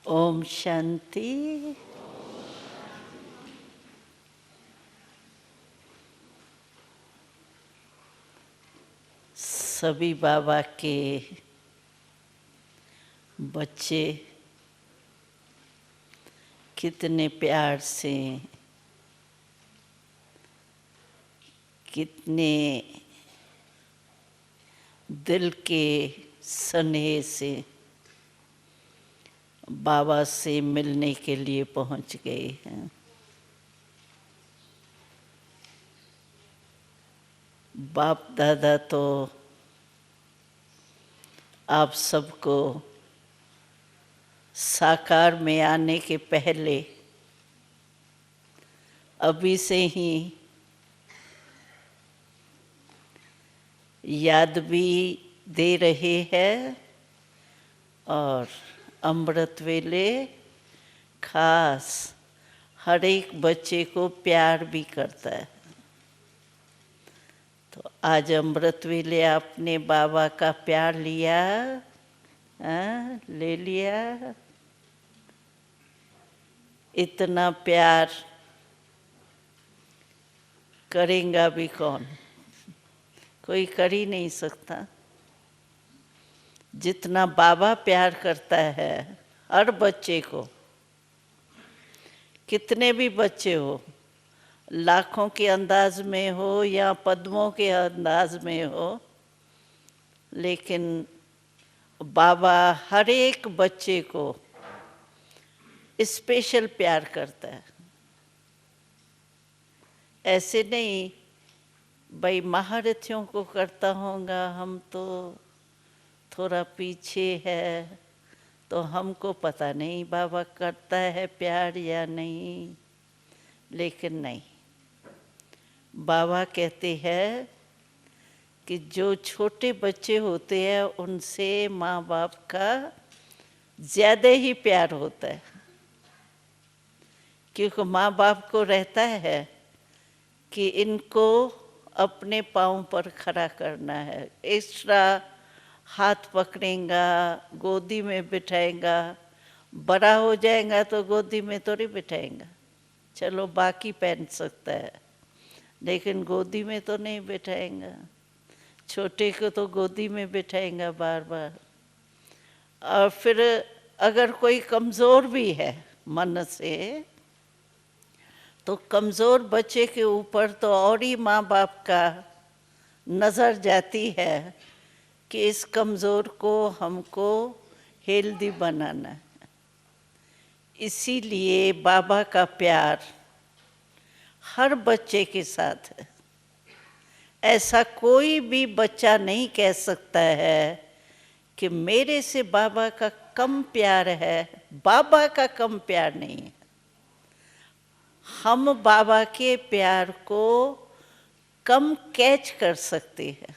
ओम शांति। सभी बाबा के बच्चे कितने प्यार से, कितने दिल के स्नेह से बाबा से मिलने के लिए पहुंच गए हैं। बाप दादा तो आप सबको साकार में आने के पहले अभी से ही याद भी दे रहे हैं और अमृत वेले खास हर एक बच्चे को प्यार भी करता है। तो आज अमृत वेले आपने बाबा का प्यार लिया, ले लिया। इतना प्यार करेगा भी कौन? कोई कर ही नहीं सकता। जितना बाबा प्यार करता है हर बच्चे को, कितने भी बच्चे हो, लाखों के अंदाज में हो या पद्मों के अंदाज में हो, लेकिन बाबा हर एक बच्चे को स्पेशल प्यार करता है। ऐसे नहीं भाई महारथियों को करता होगा, हम तो थोड़ा पीछे है तो हमको पता नहीं बाबा करता है प्यार या नहीं। लेकिन नहीं, बाबा कहते हैं कि जो छोटे बच्चे होते हैं उनसे माँ बाप का ज़्यादा ही प्यार होता है, क्योंकि माँ बाप को रहता है कि इनको अपने पाँव पर खड़ा करना है। एक्स्ट्रा हाथ पकड़ेगा, गोदी में बिठाएगा। बड़ा हो जाएगा तो गोदी में थोड़ी बिठाएगा, चलो बाकी पहन सकता है, लेकिन गोदी में तो नहीं बिठाएगा। छोटे को तो गोदी में बिठाएगा बार बार। और फिर अगर कोई कमज़ोर भी है मन से, तो कमज़ोर बच्चे के ऊपर तो और ही माँ बाप का नज़र जाती है कि इस कमज़ोर को हमको हेल्दी बनाना है। इसीलिए बाबा का प्यार हर बच्चे के साथ है। ऐसा कोई भी बच्चा नहीं कह सकता है कि मेरे से बाबा का कम प्यार है। बाबा का कम प्यार नहीं है। हम बाबा के प्यार को कम कैच कर सकते हैं,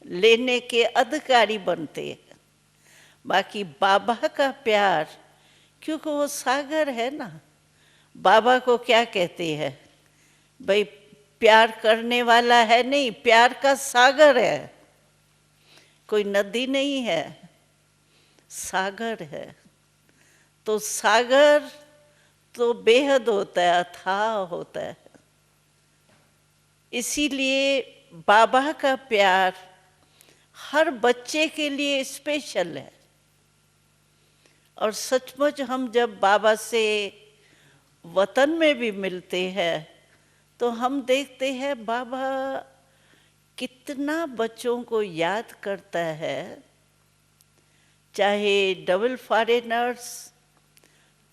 लेने के अधिकारी बनते हैं। बाकी बाबा का प्यार, क्योंकि वो सागर है ना। बाबा को क्या कहते हैं भाई? प्यार करने वाला है नहीं, प्यार का सागर है। कोई नदी नहीं है, सागर है। तो सागर तो बेहद होता है, अथाह होता है। इसीलिए बाबा का प्यार हर बच्चे के लिए स्पेशल है। और सचमुच हम जब बाबा से वतन में भी मिलते हैं तो हम देखते हैं बाबा कितना बच्चों को याद करता है। चाहे डबल फॉरेनर्स,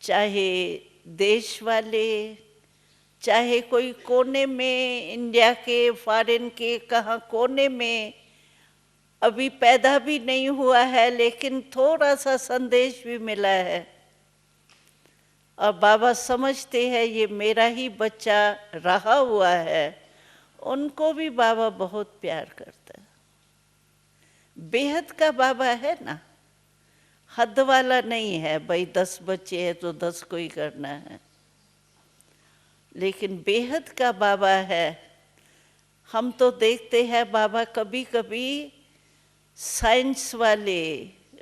चाहे देश वाले, चाहे कोई कोने में, इंडिया के, फॉरेन के कहाँ कोने में अभी पैदा भी नहीं हुआ है, लेकिन थोड़ा सा संदेश भी मिला है और बाबा समझते हैं ये मेरा ही बच्चा रहा हुआ है, उनको भी बाबा बहुत प्यार करता है। बेहद का बाबा है ना, हद वाला नहीं है भाई 10 बच्चे हैं तो 10 को ही करना है। लेकिन बेहद का बाबा है। हम तो देखते हैं बाबा कभी कभी साइंस वाले,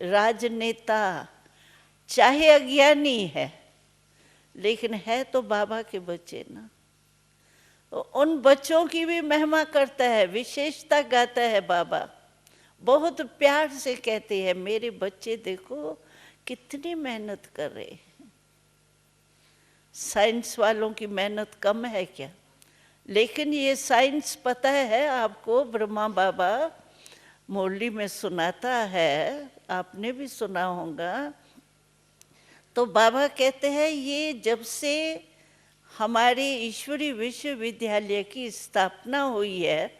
राजनेता, चाहे अज्ञानी है, लेकिन है तो बाबा के बच्चे ना। उन बच्चों की भी महिमा करता है, विशेषता गाता है बाबा। बहुत प्यार से कहते हैं, मेरे बच्चे देखो कितनी मेहनत कर रहे हैं। साइंस वालों की मेहनत कम है क्या? लेकिन ये साइंस पता है आपको, ब्रह्मा बाबा मुरली में सुनाता है, आपने भी सुना होगा। तो बाबा कहते हैं ये जब से हमारे ईश्वरी विश्वविद्यालय की स्थापना हुई है,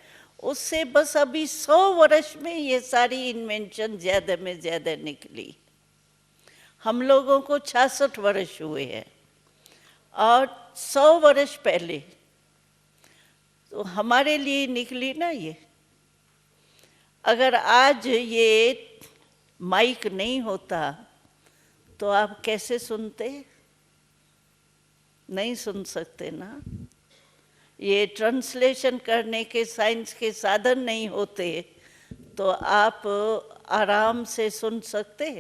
उससे बस अभी 100 वर्ष में ये सारी इन्वेंशन ज़्यादा में ज़्यादा निकली। हम लोगों को 66 वर्ष हुए हैं, और 100 वर्ष पहले तो हमारे लिए निकली ना ये। अगर आज ये माइक नहीं होता तो आप कैसे सुनते? नहीं सुन सकते ना। ये ट्रांसलेशन करने के साइंस के साधन नहीं होते तो आप आराम से सुन सकते?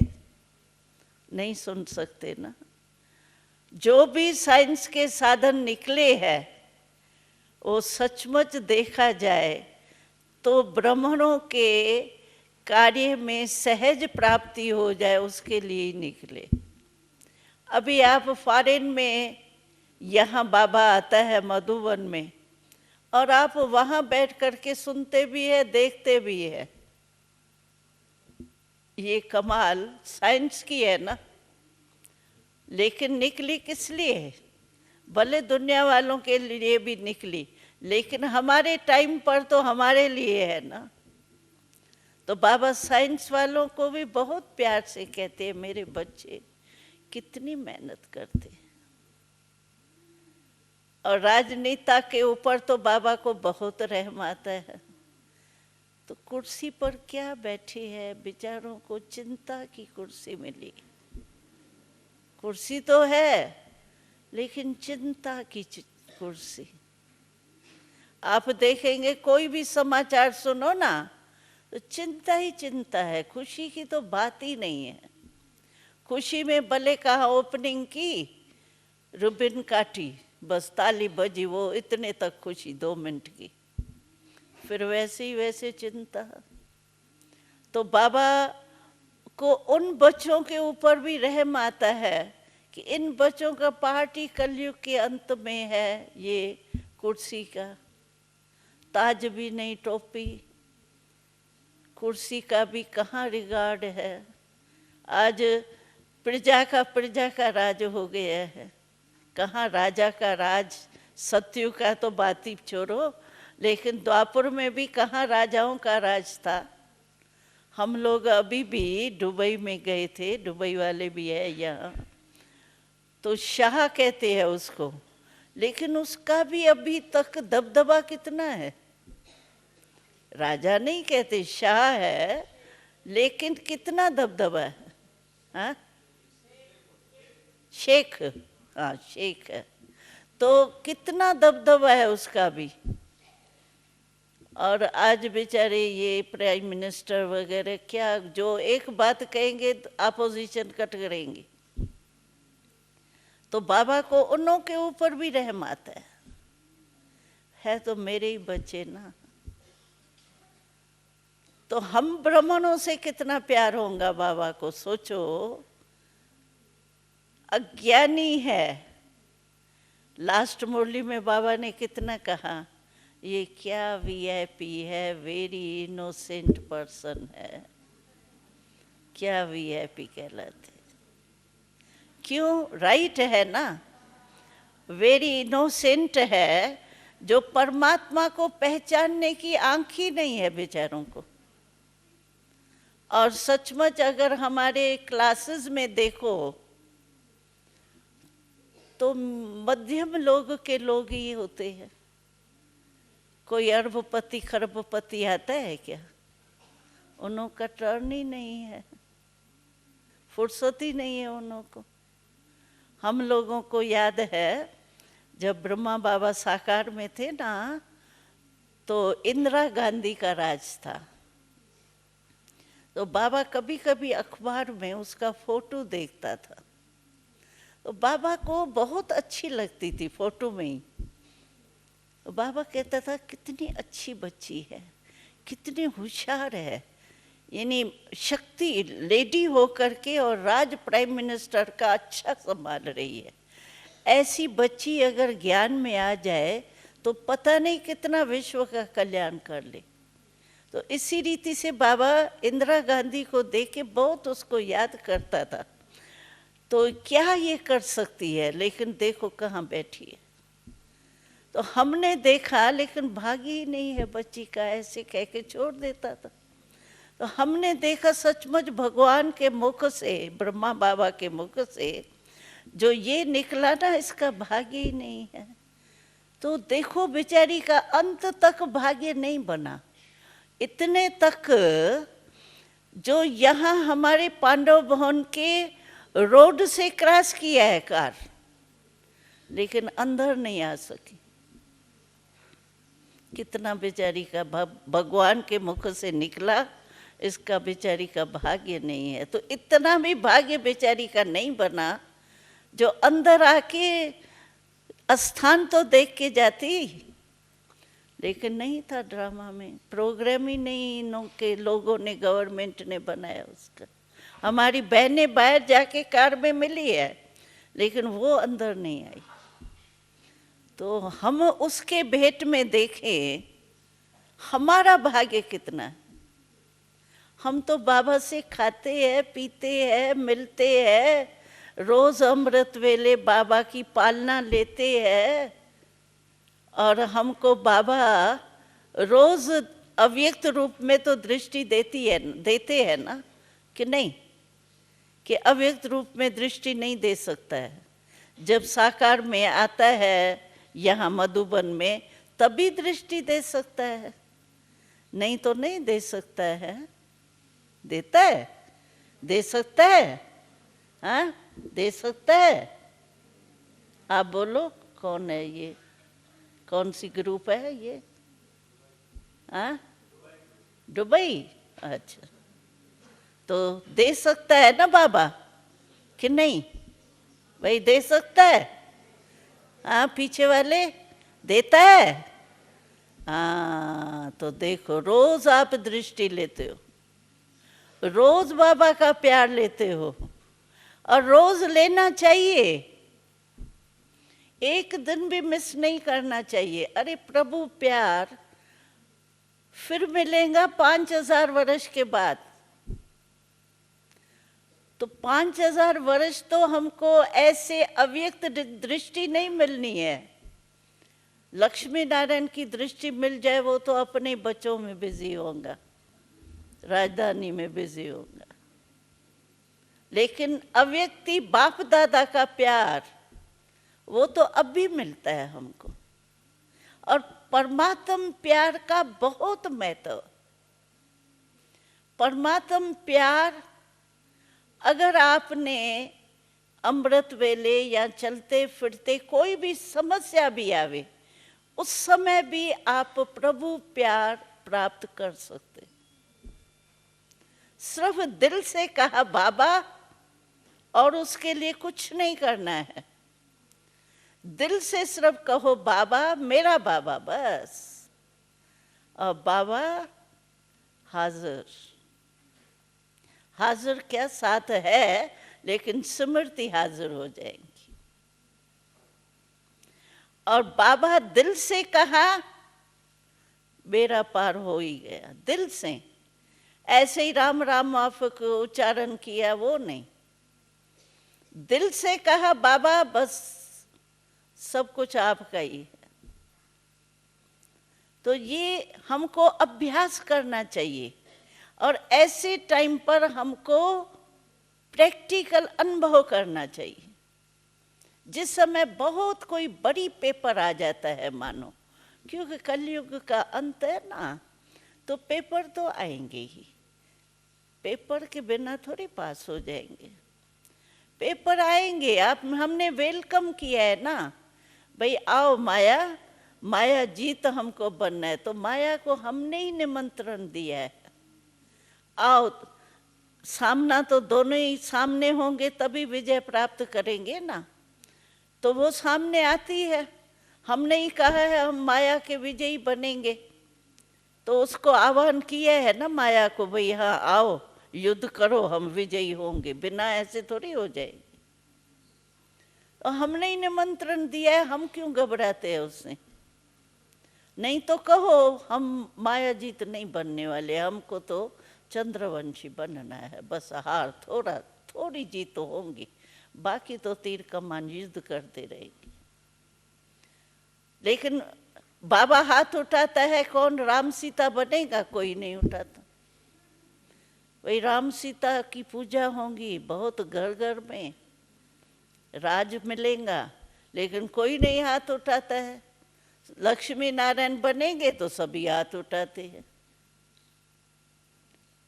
नहीं सुन सकते ना। जो भी साइंस के साधन निकले हैं वो सचमुच देखा जाए तो ब्राह्मणों के कार्य में सहज प्राप्ति हो जाए उसके लिए निकले। अभी आप फॉरेन में, यहाँ बाबा आता है मधुबन में, और आप वहाँ बैठ करके सुनते भी है, देखते भी है। ये कमाल साइंस की है ना। लेकिन निकली किस लिए? भले दुनिया वालों के लिए भी निकली, लेकिन हमारे टाइम पर तो हमारे लिए है ना। तो बाबा साइंस वालों को भी बहुत प्यार से कहते हैं, मेरे बच्चे कितनी मेहनत करते हैं। और राजनेता के ऊपर तो बाबा को बहुत रहम आता है। तो कुर्सी पर क्या बैठे हैं, बेचारों को चिंता की कुर्सी मिली। कुर्सी तो है, लेकिन चिंता की कुर्सी। आप देखेंगे कोई भी समाचार सुनो ना तो चिंता ही चिंता है, खुशी की तो बात ही नहीं है। खुशी में भले कहा ओपनिंग की, रिबन काटी, बस ताली बजी, वो इतने तक खुशी 2 मिनट की, फिर वैसे ही वैसे चिंता। तो बाबा को उन बच्चों के ऊपर भी रहम आता है कि इन बच्चों का पार्टी कलयुग के अंत में है। ये कुर्सी का ताज भी नहीं, टोपी, कुर्सी का भी कहाँ रिगार्ड है। आज प्रजा का राज हो गया है, कहाँ राजा का राज। सत्यु का तो बात ही छोड़ो, लेकिन द्वापर में भी कहाँ राजाओं का राज था। हम लोग अभी भी दुबई में गए थे, दुबई वाले भी है यहाँ, तो शाह कहते हैं उसको, लेकिन उसका भी अभी तक दबदबा कितना है। राजा नहीं कहते, शाह है, लेकिन कितना दबदबा है। हाँ, शेख, हाँ शेख है, तो कितना दबदबा है उसका भी। और आज बेचारे ये प्राइम मिनिस्टर वगैरह क्या, जो एक बात कहेंगे तो अपोजिशन कट करेंगे। तो बाबा को उन्हों के ऊपर भी रहम आता है तो मेरे ही बच्चे ना। तो हम ब्राह्मणों से कितना प्यार होगा बाबा को, सोचो। अज्ञानी है, लास्ट मुरली में बाबा ने कितना कहा, ये क्या वीआईपी है, वेरी इनोसेंट पर्सन है। क्या वीआईपी कहलाते? क्यों? राइट है ना, वेरी इनोसेंट है, जो परमात्मा को पहचानने की आंख ही नहीं है बेचारों को। और सचमुच अगर हमारे क्लासेस में देखो तो मध्यम लोग के लोग ही होते हैं। कोई अरबपति खरबपति आता है क्या? उन्हों का टर्न ही नहीं है, फुर्सत ही नहीं है उन्हों को। हम लोगों को याद है जब ब्रह्मा बाबा साकार में थे ना, तो इंदिरा गांधी का राज था। तो बाबा कभी कभी अखबार में उसका फोटो देखता था, तो बाबा को बहुत अच्छी लगती थी फोटो में ही। तो बाबा कहता था कितनी अच्छी बच्ची है, कितनी होशियार है, यानी शक्ति लेडी होकर के और राज प्राइम मिनिस्टर का अच्छा संभाल रही है। ऐसी बच्ची अगर ज्ञान में आ जाए तो पता नहीं कितना विश्व का कल्याण कर ले। तो इसी रीति से बाबा इंदिरा गांधी को देख के बहुत उसको याद करता था। तो क्या ये कर सकती है, लेकिन देखो कहाँ बैठी है। तो हमने देखा लेकिन भागी ही नहीं है बच्ची का, ऐसे कह के छोड़ देता था। तो हमने देखा सचमुच भगवान के मुख से, ब्रह्मा बाबा के मुख से जो ये निकला ना, इसका भाग्य ही नहीं है। तो देखो बेचारी का अंत तक भाग्य नहीं बना, इतने तक जो यहाँ हमारे पांडव भवन के रोड से क्रॉस किया है कार, लेकिन अंदर नहीं आ सकी। कितना बेचारी का भगवान के मुख से निकला, इसका बेचारी का भाग्य नहीं है। तो इतना भी भाग्य बेचारी का नहीं बना जो अंदर आके स्थान तो देख के जाती, लेकिन नहीं था। ड्रामा में प्रोग्राम ही नहीं इनों के लोगों ने, गवर्नमेंट ने बनाया उसका। हमारी बहनें बाहर जाके कार में मिली है, लेकिन वो अंदर नहीं आई। तो हम उसके भेंट में देखें हमारा भाग्य कितना है। हम तो बाबा से खाते हैं, पीते हैं, मिलते हैं, रोज अमृत वेले बाबा की पालना लेते हैं, और हमको बाबा रोज अव्यक्त रूप में तो दृष्टि देते हैं ना, कि नहीं, कि अव्यक्त रूप में दृष्टि नहीं दे सकता है। जब साकार में आता है यहाँ मधुबन में, तभी दृष्टि दे सकता है, नहीं तो नहीं दे सकता है। देता है, दे सकता है, हाँ दे सकता है। आप बोलो कौन है ये, कौन सी ग्रुप है ये? हाँ, दुबई। अच्छा, तो दे सकता है ना बाबा, कि नहीं? भाई दे सकता है, हाँ पीछे वाले देता है। हाँ, तो देखो रोज आप दृष्टि लेते हो, रोज बाबा का प्यार लेते हो, और रोज लेना चाहिए, एक दिन भी मिस नहीं करना चाहिए। अरे प्रभु प्यार फिर मिलेगा 5000 वर्ष के बाद। तो 5000 वर्ष तो हमको ऐसे अव्यक्त दृष्टि नहीं मिलनी है। लक्ष्मी नारायण की दृष्टि मिल जाए, वो तो अपने बच्चों में बिजी होगा, राजधानी में बिजी होगा। लेकिन अव्यक्ति बाप दादा का प्यार, वो तो अब भी मिलता है हमको। और परमात्म प्यार का बहुत महत्व। परमात्म प्यार अगर आपने अमृत वेले या चलते फिरते कोई भी समस्या भी आवे, उस समय भी आप प्रभु प्यार प्राप्त कर सकते। सिर्फ दिल से कहा बाबा, और उसके लिए कुछ नहीं करना है। दिल से सिर्फ कहो बाबा, मेरा बाबा, बस। और बाबा हाजिर, हाजिर क्या साथ है, लेकिन स्मृति हाजिर हो जाएंगी। और बाबा दिल से कहा, बेड़ा पार हो ही गया। दिल से, ऐसे ही राम राम आप को उच्चारण किया, वो नहीं, दिल से कहा बाबा, बस सब कुछ आपका ही है। तो ये हमको अभ्यास करना चाहिए, और ऐसे टाइम पर हमको प्रैक्टिकल अनुभव करना चाहिए। जिस समय बहुत कोई बड़ी पेपर आ जाता है मानो, क्योंकि कलयुग का अंत है ना, तो पेपर तो आएंगे ही, पेपर के बिना थोड़ी पास हो जाएंगे। पेपर आएंगे, आप हमने वेलकम किया है ना, भाई आओ माया, माया जीत हमको बनना है, तो माया को हमने ही निमंत्रण दिया है, आओ। सामना तो दोनों ही सामने होंगे तभी विजय प्राप्त करेंगे ना। तो वो सामने आती है, हमने ही कहा है हम माया के विजयी बनेंगे, तो उसको आह्वान किया है ना माया को, भाई हाँ आओ युद्ध करो, हम विजयी होंगे, बिना ऐसे थोड़ी हो जाएगी। तो हमने ही निमंत्रण दिया है, हम क्यों घबराते हैं उससे। नहीं तो कहो हम माया जीत नहीं बनने वाले, हमको तो चंद्रवंशी बनना है, बस हार थोड़ी जीत तो होंगी, बाकी तो तीर कमान युद्ध करते रहेगी। लेकिन बाबा हाथ उठाता है, कौन राम सीता बनेगा? कोई नहीं उठाता। वही राम सीता की पूजा होंगी, बहुत घर घर में राज मिलेगा, लेकिन कोई नहीं हाथ उठाता है। लक्ष्मी नारायण बनेंगे तो सभी हाथ उठाते हैं।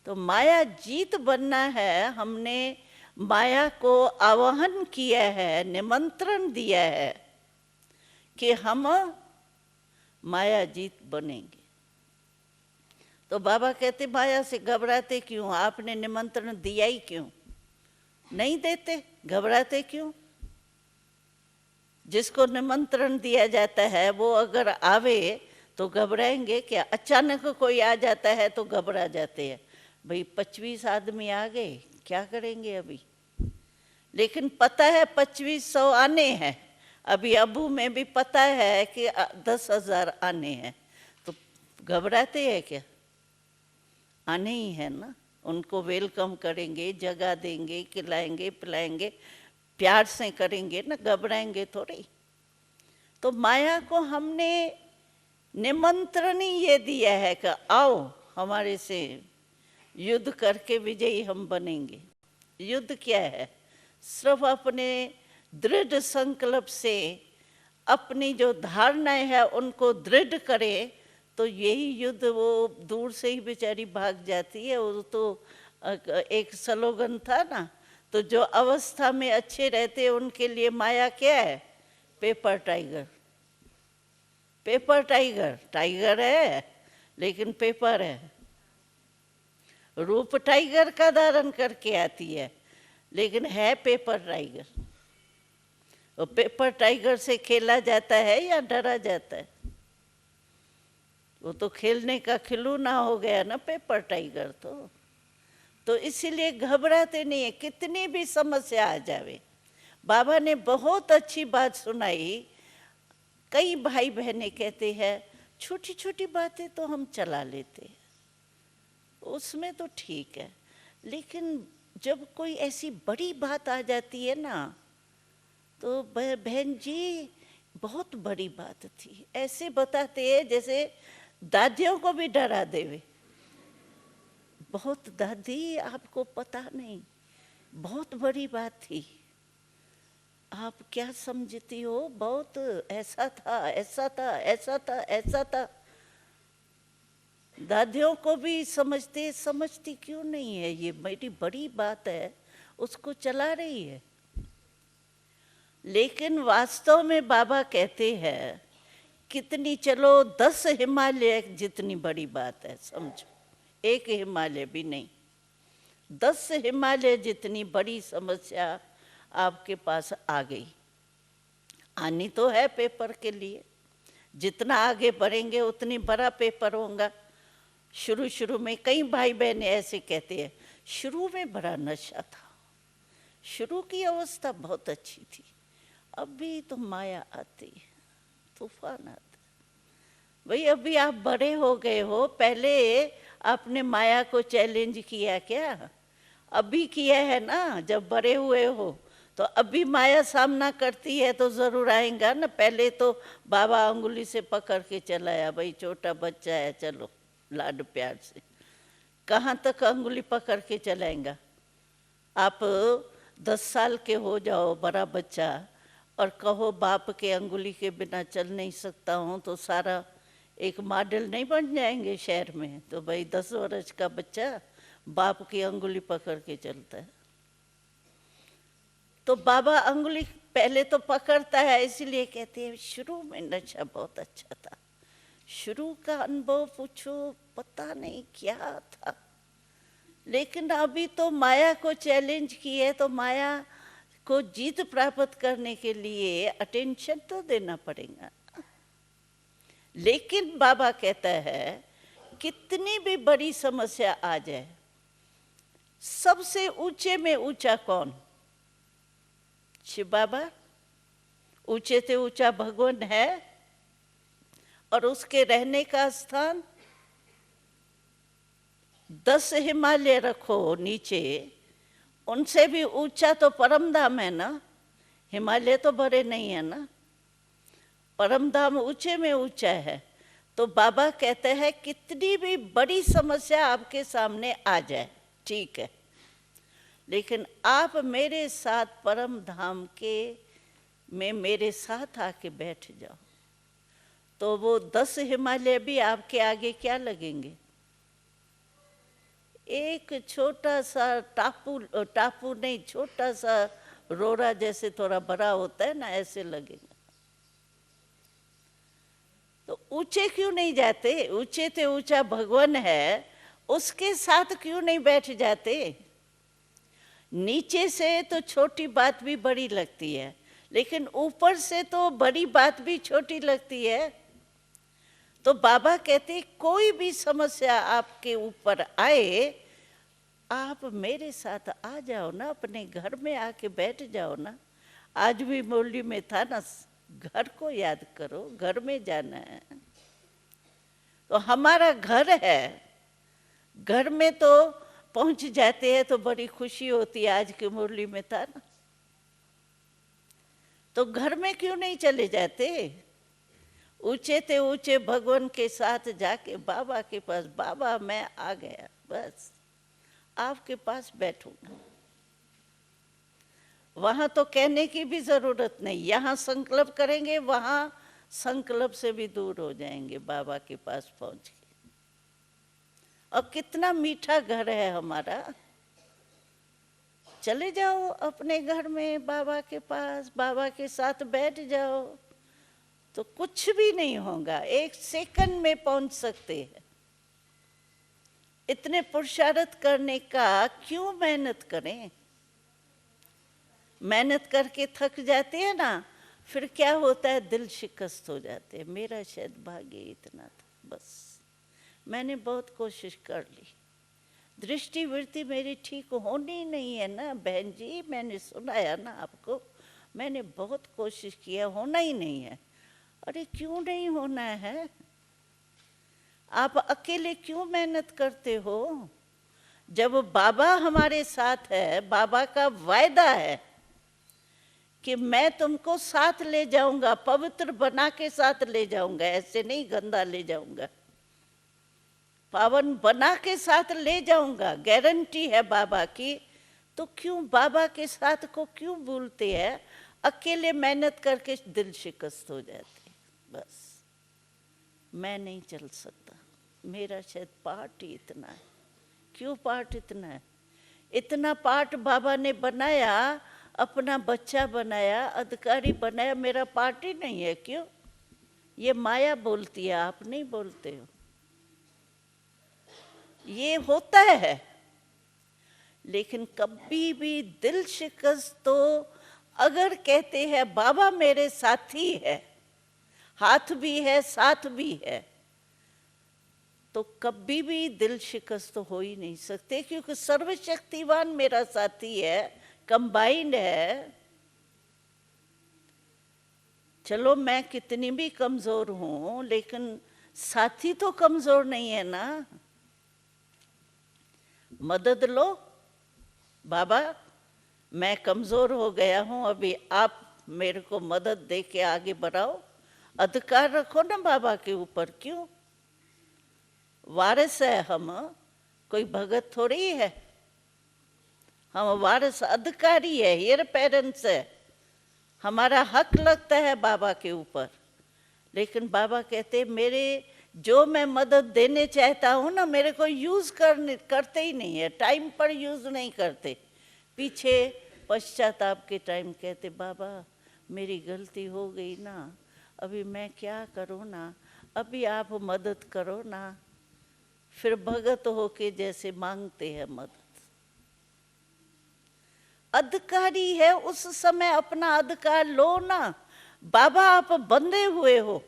तो माया जीत बनना है, हमने माया को आह्वान किया है, निमंत्रण दिया है कि हम माया जीत बनेंगे। तो बाबा कहते माया से घबराते क्यों? आपने निमंत्रण दिया ही क्यों? नहीं देते, घबराते क्यों? जिसको निमंत्रण दिया जाता है वो अगर आवे तो घबराएंगे क्या? अचानक कोई आ जाता है तो घबरा जाते हैं, भाई 25 आदमी आ गए, क्या करेंगे अभी। लेकिन पता है 2500 आने हैं, अभी अबू में भी पता है कि 10,000 आने हैं, तो घबराते हैं क्या? आने ही है ना। उनको वेलकम करेंगे, जगह देंगे, खिलाएंगे पिलाएंगे, प्यार से करेंगे ना, घबराएंगे थोड़ी। तो माया को हमने निमंत्रण ही ये दिया है कि आओ हमारे से युद्ध करके विजयी हम बनेंगे। युद्ध क्या है? सिर्फ अपने दृढ़ संकल्प से अपनी जो धारणाएं है उनको दृढ़ करे तो यही युद्ध। वो दूर से ही बेचारी भाग जाती है, वो तो एक स्लोगन था ना। तो जो अवस्था में अच्छे रहते हैं उनके लिए माया क्या है? Paper tiger. Paper tiger, tiger है लेकिन पेपर है। रूप टाइगर का धारण करके आती है लेकिन है पेपर टाइगर। और पेपर टाइगर से खेला जाता है या डरा जाता है? वो तो खेलने का खिलौना हो गया ना पेपर टाइगर। तो इसीलिए घबराते नहीं है, कितनी भी समस्या आ जावे। बाबा ने बहुत अच्छी बात सुनाई। कई भाई बहनें कहते हैं छोटी छोटी बातें तो हम चला लेते हैं, उसमें तो ठीक है, लेकिन जब कोई ऐसी बड़ी बात आ जाती है ना, तो बहन जी बहुत बड़ी बात थी, ऐसे बताते हैं जैसे दादियों को भी डरा देवे। बहुत दादी आपको पता नहीं, बहुत बड़ी बात थी, आप क्या समझती हो, बहुत ऐसा था ऐसा था ऐसा था ऐसा था। दादियों को भी समझती क्यों नहीं है, ये मेरी बड़ी बात है, उसको चला रही है। लेकिन वास्तव में बाबा कहते हैं कितनी, चलो 10 हिमालय जितनी बड़ी बात है समझो, एक हिमालय भी नहीं, 10 हिमालय जितनी बड़ी समस्या आपके पास आ गई। आनी तो है पेपर के लिए, जितना आगे बढ़ेंगे उतनी बड़ा पेपर होगा। शुरू में कई भाई बहन ऐसे कहते हैं शुरू में बड़ा नशा था, शुरू की अवस्था बहुत अच्छी थी, अभी तो माया आती है, तूफान आता। भाई अभी आप बड़े हो गए हो, पहले आपने माया को चैलेंज किया क्या? अभी किया है ना, जब बड़े हुए हो तो अभी माया सामना करती है तो जरूर आएगा ना। पहले तो बाबा अंगुली से पकड़ के चलाया, भाई छोटा बच्चा है चलो लाड प्यार से, कहाँ तक अंगुली पकड़ के चलाएगा। आप 10 साल के हो जाओ बड़ा बच्चा और कहो बाप के अंगुली के बिना चल नहीं सकता हूँ, तो सारा एक मॉडल नहीं बन जाएंगे शहर में। तो भाई 10 वर्ष का बच्चा बाप की अंगुली पकड़ के चलता है। तो बाबा अंगुली पहले तो पकड़ता है, इसलिए कहते हैं शुरू में नशा बहुत अच्छा था, शुरू का अनुभव पूछो, पता नहीं क्या था, लेकिन अभी तो माया को चैलेंज किए, तो माया को जीत प्राप्त करने के लिए अटेंशन तो देना पड़ेगा। लेकिन बाबा कहता है कितनी भी बड़ी समस्या आ जाए, सबसे ऊंचे में ऊंचा कौन? शिव बाबा। ऊंचे से ऊंचा भगवान है, और उसके रहने का स्थान 10 हिमालय रखो नीचे, उनसे भी ऊंचा तो परम धाम है ना। हिमालय तो बड़े नहीं है ना, परम धाम ऊंचे में ऊंचा है। तो बाबा कहते हैं कितनी भी बड़ी समस्या आपके सामने आ जाए, ठीक है, लेकिन आप मेरे साथ परम धाम के में मेरे साथ आके बैठ जाओ, तो वो 10 हिमालय भी आपके आगे क्या लगेंगे? एक छोटा सा टापू नहीं, छोटा सा रोरा जैसे थोड़ा बड़ा होता है ना, ऐसे लगेगा। तो ऊंचे क्यों नहीं जाते? ऊंचे से ऊंचा भगवान है, उसके साथ क्यों नहीं बैठ जाते? नीचे से तो छोटी बात भी बड़ी लगती है, लेकिन ऊपर से तो बड़ी बात भी छोटी लगती है। तो बाबा कहते कोई भी समस्या आपके ऊपर आए, आप मेरे साथ आ जाओ ना, अपने घर में आके बैठ जाओ ना। आज भी मुरली में था ना, घर को याद करो, घर में जाना है। तो हमारा घर है, घर में तो पहुंच जाते हैं तो बड़ी खुशी होती है। आज की मुरली में था ना, तो घर में क्यों नहीं चले जाते? ऊंचे ते ऊंचे भगवान के साथ जाके बाबा के पास, बाबा मैं आ गया, बस आपके पास बैठूंगा। वहां तो कहने की भी जरूरत नहीं, यहाँ संकल्प करेंगे, वहां संकल्प से भी दूर हो जाएंगे बाबा के पास पहुंच के। और कितना मीठा घर है हमारा। चले जाओ अपने घर में बाबा के पास, बाबा के साथ बैठ जाओ, तो कुछ भी नहीं होगा, 1 सेकंड में पहुंच सकते हैं। इतने पुरुषार्थ करने का क्यों मेहनत करें? मेहनत करके थक जाते हैं ना, फिर क्या होता है, दिल शिकस्त हो जाते हैं। मेरा शायद भाग्य इतना था, बस मैंने बहुत कोशिश कर ली, दृष्टि वृत्ति मेरी ठीक होनी नहीं है ना बहन जी, मैंने सुनाया ना आपको, मैंने बहुत कोशिश किया, होना ही नहीं है। अरे क्यों नहीं होना है? आप अकेले क्यों मेहनत करते हो? जब बाबा हमारे साथ है, बाबा का वायदा है कि मैं तुमको साथ ले जाऊंगा, पवित्र बना के साथ ले जाऊंगा, ऐसे नहीं गंदा ले जाऊंगा, पावन बना के साथ ले जाऊंगा, गारंटी है बाबा की। तो क्यों बाबा के साथ को क्यों भूलते हैं? अकेले मेहनत करके दिल शिकस्त हो जाते। बस मैं नहीं चल सकता, मेरा शायद पार्ट ही इतना है। क्यों पार्ट इतना है? इतना पार्ट बाबा ने बनाया, अपना बच्चा बनाया, अधिकारी बनाया, मेरा पार्ट ही नहीं है। क्यों? ये माया बोलती है, आप नहीं बोलते हो। ये होता है, लेकिन कभी भी दिल शिकस्त तो अगर कहते हैं बाबा मेरे साथी है, हाथ भी है साथ भी है, तो कभी भी दिल शिकस्त तो हो ही नहीं सकते, क्योंकि सर्वशक्तिवान मेरा साथी है, कंबाइंड है। चलो मैं कितनी भी कमजोर हूं, लेकिन साथी तो कमजोर नहीं है ना। मदद लो, बाबा मैं कमजोर हो गया हूं, अभी आप मेरे को मदद दे के आगे बढ़ाओ। अधिकार रखो ना बाबा के ऊपर। क्यों? वारिस है हम, कोई भगत थोड़ी है, हम वारिस अधिकारी है, हेयर पेरेंट्स है, हमारा हक लगता है बाबा के ऊपर। लेकिन बाबा कहते मेरे जो मैं मदद देने चाहता हूँ ना, मेरे को यूज करते ही नहीं है, टाइम पर यूज नहीं करते। पीछे पश्चाताप के टाइम कहते बाबा मेरी गलती हो गई ना, अभी मैं क्या करूँ ना, अभी आप मदद करो ना। फिर भगत होके जैसे मांगते हैं मदद। अधिकारी है, उस समय अपना अधिकार लो ना। बाबा आप बंधे हुए हो,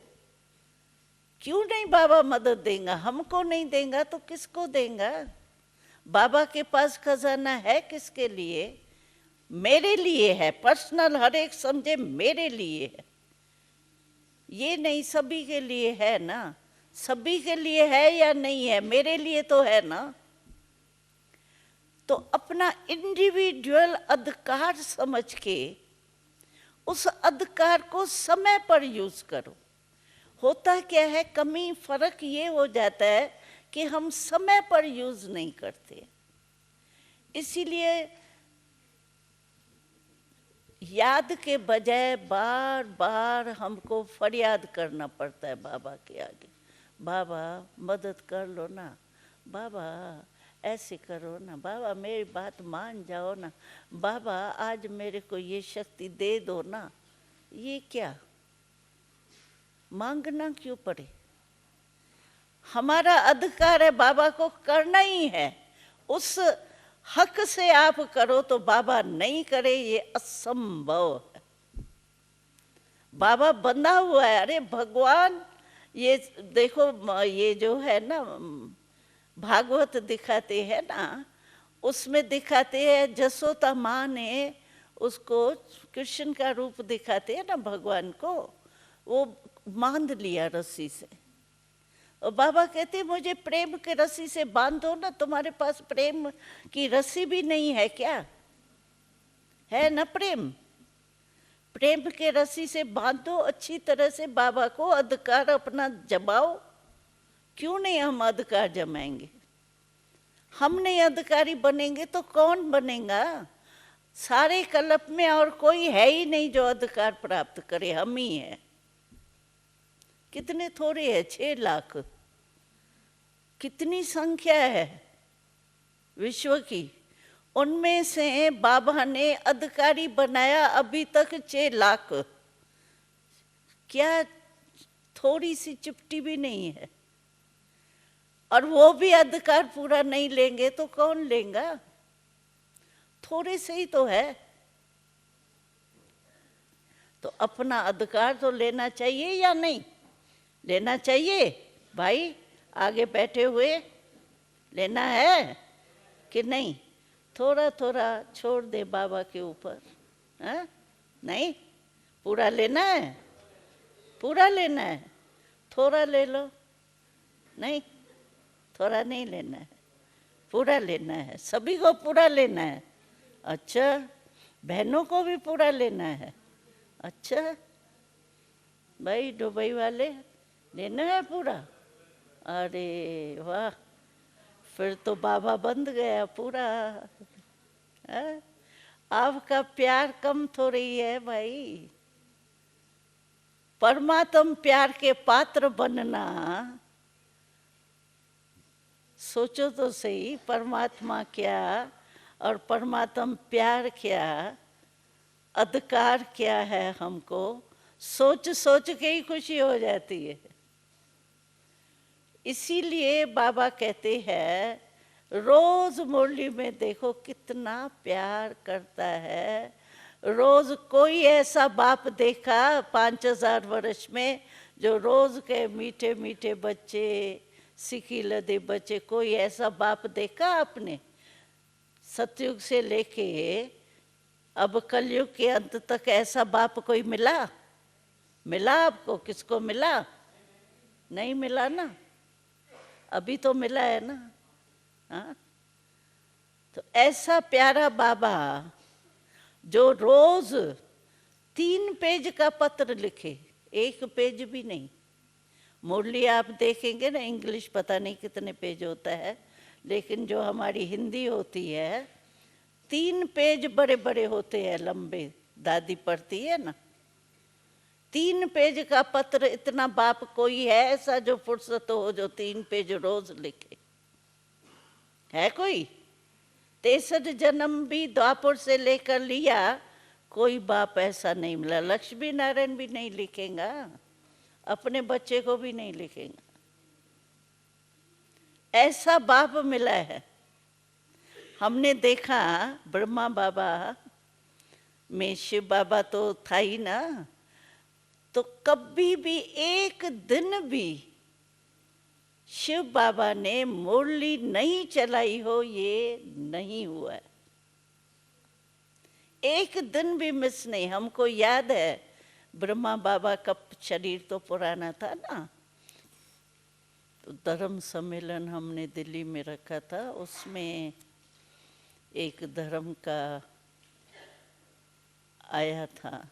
क्यों नहीं बाबा मदद देगा? हमको नहीं देगा तो किसको देगा? बाबा के पास खजाना है किसके लिए? मेरे लिए है, पर्सनल, हर एक समझे मेरे लिए है, ये नहीं सभी के लिए है ना। सभी के लिए है या नहीं है? मेरे लिए तो है ना। तो अपना इंडिविजुअल अधिकार समझ के उस अधिकार को समय पर यूज करो। होता क्या है, कमी फर्क ये हो जाता है कि हम समय पर यूज नहीं करते। इसीलिए याद के बजाय बार बार हमको फरियाद करना पड़ता है बाबा के आगे। बाबा मदद कर लो ना, बाबा ऐसे करो ना, बाबा मेरी बात मान जाओ ना, बाबा आज मेरे को ये शक्ति दे दो ना। ये क्या मांगना क्यों पड़े? हमारा अधिकार है, बाबा को करना ही है। उस हक से आप करो तो बाबा नहीं करे, ये असंभव है। बाबा बंधा हुआ है। अरे भगवान, ये देखो, ये जो है ना भागवत दिखाते हैं ना, उसमें दिखाते हैं जसोदा माँ ने उसको कृष्ण का रूप दिखाते हैं ना भगवान को, वो बांध लिया रस्सी से। और बाबा कहते मुझे प्रेम के रस्सी से बांधो ना। तुम्हारे पास प्रेम की रस्सी भी नहीं है क्या? है ना प्रेम? प्रेम के रस्सी से बांधो अच्छी तरह से, बाबा को अधिकार अपना जमाओ। क्यों नहीं हम अधिकार जमाएंगे? हम नहीं अधिकारी बनेंगे तो कौन बनेगा? सारे कल्प में और कोई है ही नहीं जो अधिकार प्राप्त करे, हम ही हैं। कितने थोड़े है, 6 लाख। कितनी संख्या है विश्व की, उनमें से बाबा ने अधिकारी बनाया अभी तक 6 लाख। क्या थोड़ी सी चिपटी भी नहीं है? और वो भी अधिकार पूरा नहीं लेंगे तो कौन लेगा? थोड़े से ही तो है। तो अपना अधिकार तो लेना चाहिए या नहीं लेना चाहिए? भाई आगे बैठे हुए, लेना है कि नहीं? थोड़ा थोड़ा छोड़ दे बाबा के ऊपर, है? नहीं, पूरा लेना है, पूरा लेना है। थोड़ा ले लो, नहीं थोड़ा नहीं लेना है, पूरा लेना है। सभी को पूरा लेना है। अच्छा, बहनों को भी पूरा लेना है। अच्छा भाई, दुबई वाले लेना है पूरा? अरे वाह, फिर तो बाबा बंद गया पूरा। है? आपका प्यार कम थोड़ी है भाई। परमात्म प्यार के पात्र बनना, सोचो तो सही, परमात्मा क्या और परमात्म प्यार क्या, अधिकार क्या है हमको, सोच सोच के ही खुशी हो जाती है। इसीलिए बाबा कहते हैं, रोज मुरली में देखो कितना प्यार करता है। रोज कोई ऐसा बाप देखा 5000 वर्ष में जो रोज के मीठे मीठे बच्चे, सीखी लदे बच्चे, कोई ऐसा बाप देखा आपने? सतयुग से लेके अब कलयुग के अंत तक ऐसा बाप कोई मिला? मिला आपको? किसको मिला? नहीं मिला ना। अभी तो मिला है ना। हाँ, तो ऐसा प्यारा बाबा जो रोज 3 पेज का पत्र लिखे, 1 पेज भी नहीं। मुरली आप देखेंगे ना, इंग्लिश पता नहीं कितने पेज होता है, लेकिन जो हमारी हिंदी होती है 3 पेज बड़े बड़े होते हैं, लंबे। दादी पढ़ती है ना, 3 पेज का पत्र। इतना बाप कोई है ऐसा जो फुर्सत हो जो 3 पेज रोज लिखे? है कोई? 63 जन्म भी द्वापर से लेकर लिया, कोई बाप ऐसा नहीं मिला। लक्ष्मी नारायण भी नहीं लिखेगा, अपने बच्चे को भी नहीं लिखेगा। ऐसा बाप मिला है। हमने देखा ब्रह्मा बाबा में शिव बाबा तो था ही ना, तो कभी भी एक दिन भी शिव बाबा ने मुरली नहीं चलाई हो, ये नहीं हुआ है। एक दिन भी मिस नहीं। हमको याद है ब्रह्मा बाबा का शरीर तो पुराना था ना, तो धर्म सम्मेलन हमने दिल्ली में रखा था, उसमें एक धर्म का आया था,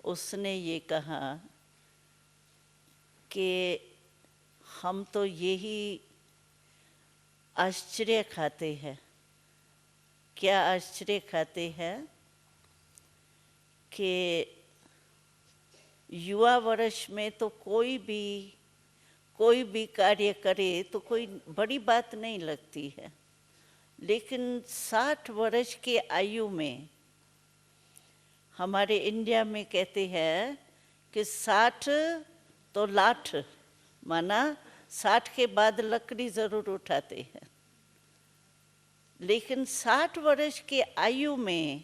उसने ये कहा कि हम तो यही आश्चर्य खाते हैं। क्या आश्चर्य खाते हैं कि युवा वर्ष में तो कोई भी कार्य करे तो कोई बड़ी बात नहीं लगती है, लेकिन 60 वर्ष के आयु में, हमारे इंडिया में कहते हैं कि 60 तो लाठ, माना 60 के बाद लकड़ी जरूर उठाते हैं, लेकिन 60 वर्ष के आयु में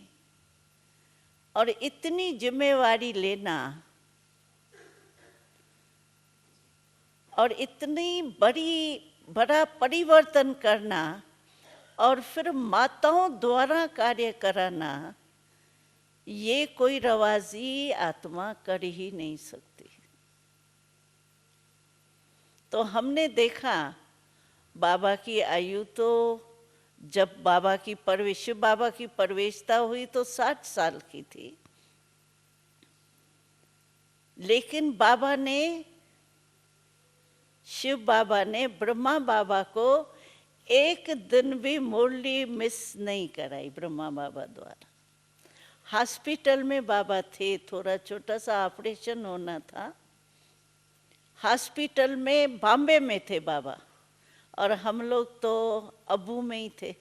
और इतनी जिम्मेवारी लेना और इतनी बड़ा परिवर्तन करना और फिर माताओं द्वारा कार्य कराना, ये कोई रवाजी आत्मा कर ही नहीं सकती। तो हमने देखा बाबा की आयु तो, जब शिव बाबा की प्रवेशता हुई तो 60 साल की थी, लेकिन शिव बाबा ने ब्रह्मा बाबा को एक दिन भी मुरली मिस नहीं कराई ब्रह्मा बाबा द्वारा। हॉस्पिटल में बाबा थे, थोड़ा छोटा सा ऑपरेशन होना था, हॉस्पिटल में बॉम्बे में थे बाबा, और हम लोग तो अबू में ही थे।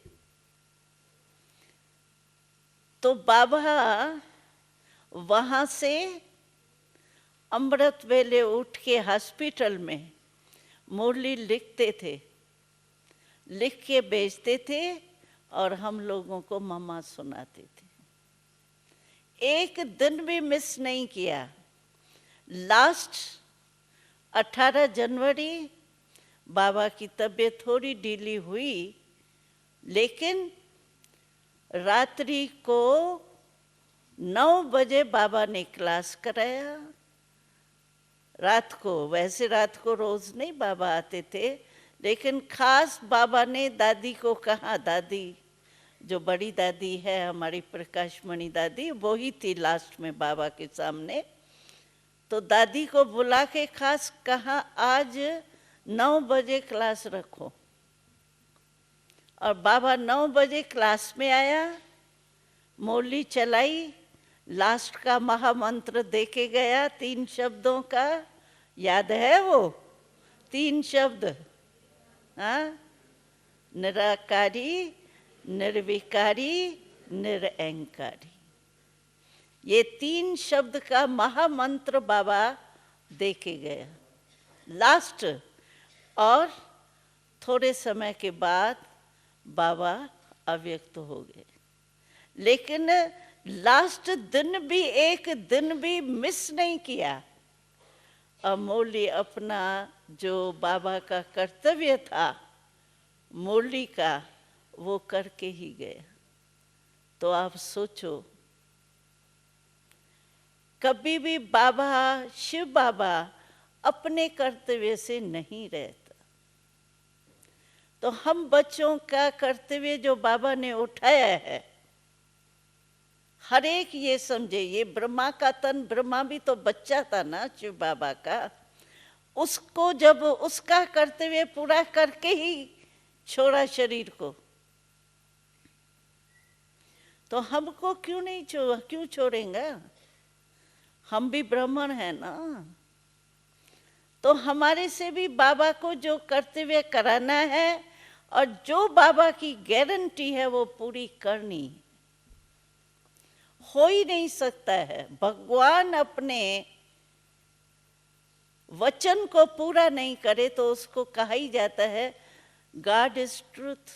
तो बाबा वहाँ से अमृत वेले उठ के हॉस्पिटल में मुरली लिखते थे, लिख के भेजते थे और हम लोगों को मम्मा सुनाते थे। एक दिन भी मिस नहीं किया। लास्ट 18 जनवरी बाबा की तबीयत थोड़ी ढीली हुई, लेकिन रात्रि को 9 बजे बाबा ने क्लास कराया। रात को, वैसे रात को रोज नहीं बाबा आते थे, लेकिन खास बाबा ने दादी को कहा, दादी जो बड़ी दादी है हमारी प्रकाशमणि दादी, वो ही थी लास्ट में बाबा के सामने, तो दादी को बुला के खास कहा आज 9 बजे क्लास रखो। और बाबा 9 बजे क्लास में आया, मुरली चलाई, लास्ट का महामंत्र देके गया 3 शब्दों का, याद है वो 3 शब्द? हाँ, निराकारी, निर्विकारी, निरअहंकारी। ये 3 शब्द का महामंत्र बाबा देके गया लास्ट। और थोड़े समय के बाद बाबा अव्यक्त हो गए, लेकिन लास्ट दिन भी एक दिन भी मिस नहीं किया। और मुरली अपना जो बाबा का कर्तव्य था मुरली का, वो करके ही गया। तो आप सोचो, कभी भी बाबा, शिव बाबा अपने कर्तव्य से नहीं रहता। तो हम बच्चों का कर्तव्य जो बाबा ने उठाया है, हर एक ये समझे, ये ब्रह्मा का तन, ब्रह्मा भी तो बच्चा था ना शिव बाबा का, उसको जब उसका कर्तव्य पूरा करके ही छोड़ा शरीर को, तो हमको क्यों छोड़ेंगे? हम भी ब्राह्मण हैं ना, तो हमारे से भी बाबा को जो कर्तव्य कराना है और जो बाबा की गारंटी है वो पूरी करनी। हो ही नहीं सकता है। भगवान अपने वचन को पूरा नहीं करे तो उसको कहा ही जाता है गॉड इज ट्रूथ,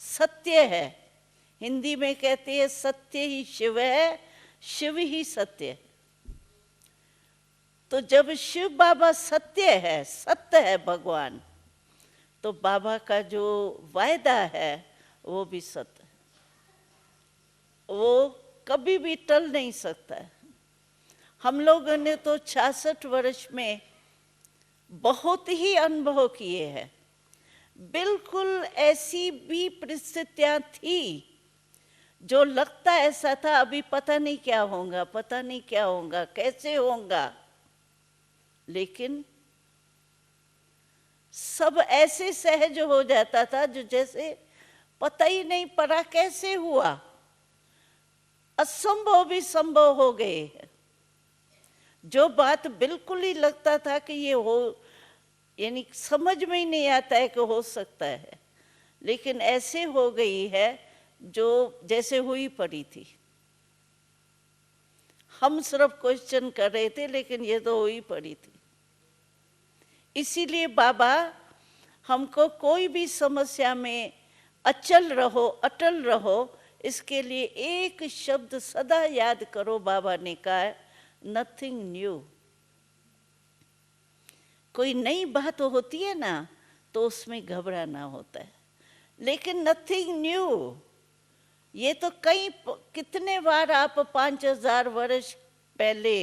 सत्य है। हिंदी में कहते हैं सत्य ही शिव है, शिव ही सत्य है। तो जब शिव बाबा सत्य है, सत्य है भगवान, तो बाबा का जो वायदा है वो भी सत्य है, वो कभी भी टल नहीं सकता है। हम लोगों ने तो 66 वर्ष में बहुत ही अनुभव किए हैं। बिल्कुल ऐसी भी परिस्थितियां थी जो लगता ऐसा था अभी पता नहीं क्या होगा, पता नहीं क्या होगा, कैसे होगा, लेकिन सब ऐसे सहज हो जाता था जो जैसे पता ही नहीं पड़ा कैसे हुआ। असंभव भी संभव हो गए हैं। जो बात बिल्कुल ही लगता था कि ये हो, यानी समझ में ही नहीं आता है कि हो सकता है, लेकिन ऐसे हो गई है जो जैसे हुई पड़ी थी। हम सिर्फ क्वेश्चन कर रहे थे लेकिन ये तो हुई पड़ी थी। इसीलिए बाबा हमको कोई भी समस्या में अचल रहो, अटल रहो, इसके लिए एक शब्द सदा याद करो। बाबा ने कहा है नथिंग न्यू। कोई नई बात होती है ना तो उसमें घबराना होता है, लेकिन नथिंग न्यू ये तो कितने बार आप 5000 वर्ष पहले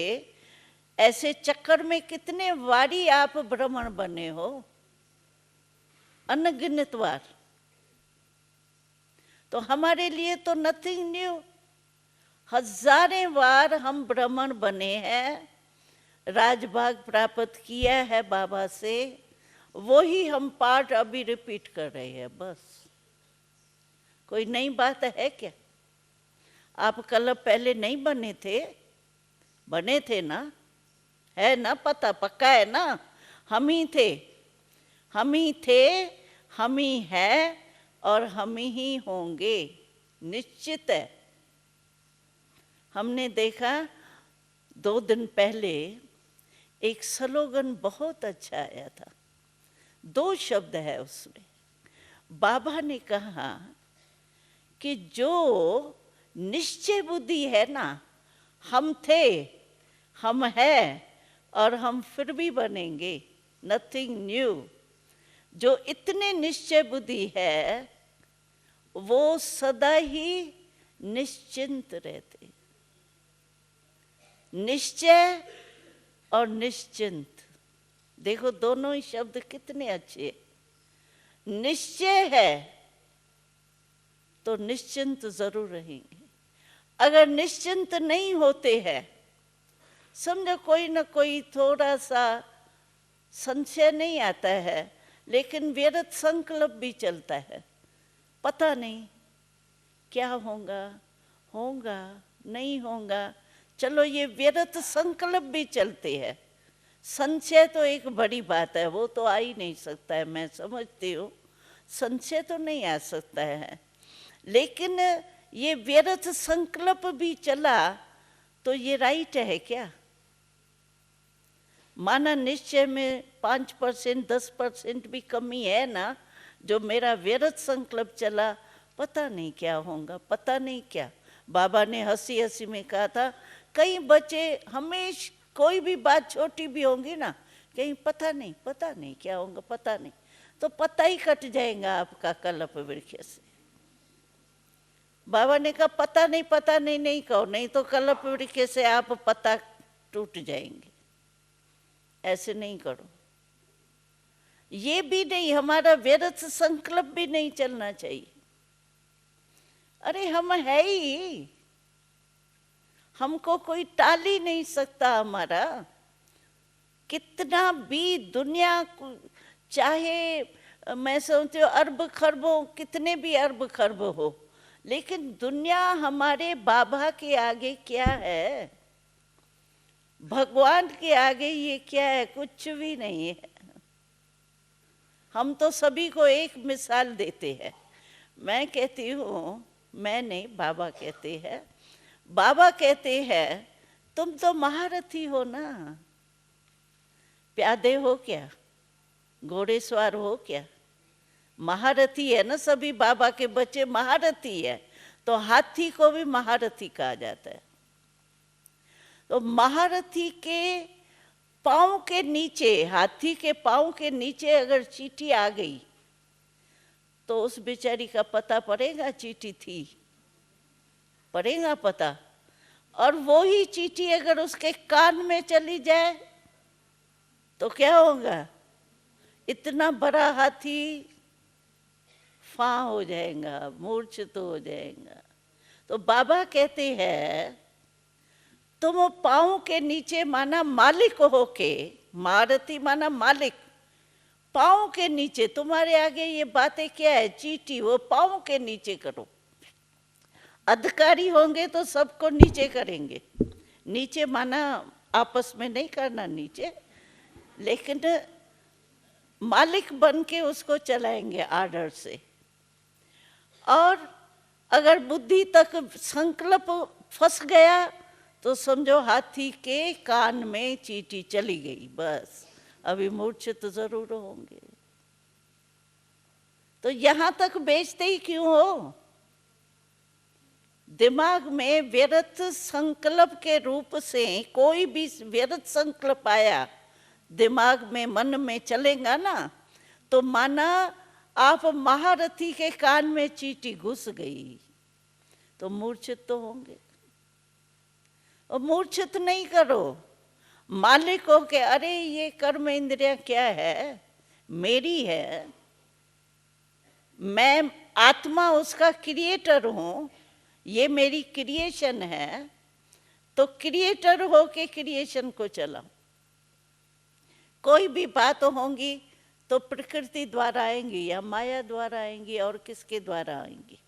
ऐसे चक्कर में कितने बारी आप भ्रमण बने हो, अनगिनत बार। तो हमारे लिए तो नथिंग न्यू, हजारों बार हम भ्रमण बने हैं, राजभाग प्राप्त किया है बाबा से, वही हम पाठ अभी रिपीट कर रहे हैं बस। कोई नई बात है क्या? आप कल पहले नहीं बने थे? बने थे ना? है ना? पता पक्का है ना? हम ही थे, हम ही थे, हम ही है और हम ही होंगे, निश्चित है। हमने देखा 2 दिन पहले एक स्लोगन बहुत अच्छा आया था, 2 शब्द है उसमें। बाबा ने कहा कि जो निश्चय बुद्धि है ना, हम थे, हम हैं और हम फिर भी बनेंगे, नथिंग न्यू। जो इतने निश्चय बुद्धि है वो सदा ही निश्चिंत रहते। निश्चय और निश्चिंत, देखो दोनों ही शब्द कितने अच्छे। निश्चय है तो निश्चिंत जरूर रहेंगे। अगर निश्चिंत नहीं होते हैं, समझो कोई ना कोई थोड़ा सा संशय नहीं आता है, लेकिन व्यर्थ संकल्प भी चलता है, पता नहीं क्या होगा, होगा नहीं होगा, चलो ये व्यर्थ संकल्प भी चलते हैं। संशय तो एक बड़ी बात है, वो तो आ ही नहीं सकता है, मैं समझती हूँ संशय तो नहीं आ सकता है, लेकिन ये व्यर्थ संकल्प भी चला तो ये राइट है क्या? माना निश्चय में 5% 10% भी कमी है ना, जो मेरा व्यर्थ संकल्प चला, पता नहीं क्या होगा, पता नहीं क्या। बाबा ने हंसी हंसी में कहा था, कई बच्चे हमेशा कोई भी बात छोटी भी होंगी ना, कहीं पता नहीं क्या होगा, पता नहीं, तो पता ही कट जाएगा आपका कल्प वृक्ष से। बाबा ने कहा पता नहीं नहीं कहो, नहीं तो कल्प वृक्ष से आप पता टूट जाएंगे, ऐसे नहीं करो। ये भी नहीं, हमारा व्यर्थ संकल्प भी नहीं चलना चाहिए। अरे हम है ही, हमको कोई टाल ही नहीं सकता। हमारा कितना भी दुनिया चाहे मैं समझती हूँ अरब खरबों, कितने भी अरब खरब हो, लेकिन दुनिया हमारे बाबा के आगे क्या है, भगवान के आगे ये क्या है? कुछ भी नहीं है। हम तो सभी को एक मिसाल देते हैं। मैं कहती हूँ, मैं नहीं, बाबा कहते हैं, बाबा कहते हैं तुम तो महारथी हो ना, प्यादे हो क्या, घोड़े सवार हो क्या, महारथी है ना। सभी बाबा के बच्चे महारथी है, तो हाथी को भी महारथी कहा जाता है। तो महारथी के पाँव के नीचे, हाथी के पाँव के नीचे अगर चींटी आ गई तो उस बेचारी का पता पड़ेगा चींटी थी, पड़ेगा पता। और वो ही चींटी अगर उसके कान में चली जाए तो क्या होगा, इतना बड़ा हाथी फां हो जाएगा, मूर्छित हो जाएगा। तो बाबा कहते हैं तुम पाँव के नीचे माना मालिक हो के, महारथी माना मालिक, पाँव के नीचे तुम्हारे आगे ये बातें क्या है, चींटी, वो पाँव के नीचे करो। अधिकारी होंगे तो सबको नीचे करेंगे, नीचे माना आपस में नहीं करना नीचे, लेकिन मालिक बन के उसको चलाएंगे आर्डर से। और अगर बुद्धि तक संकल्प फंस गया तो समझो हाथी के कान में चींटी चली गई, बस अभी मूर्छित तो जरूर होंगे। तो यहां तक बेचते ही क्यों हो? दिमाग में व्यर्थ संकल्प के रूप से कोई भी व्यर्थ संकल्प आया दिमाग में, मन में चलेगा ना, तो माना आप महारथी के कान में चींटी घुस गई तो मूर्छित तो होंगे। और मूर्छित नहीं करो, मालिक हो के, अरे ये कर्म इंद्रियां क्या है, मेरी है, मैं आत्मा उसका क्रिएटर हूं, ये मेरी क्रिएशन है, तो क्रिएटर हो के क्रिएशन को चलाओ। कोई भी बात होंगी तो प्रकृति द्वारा आएंगी या माया द्वारा आएंगी, और किसके द्वारा आएंगी।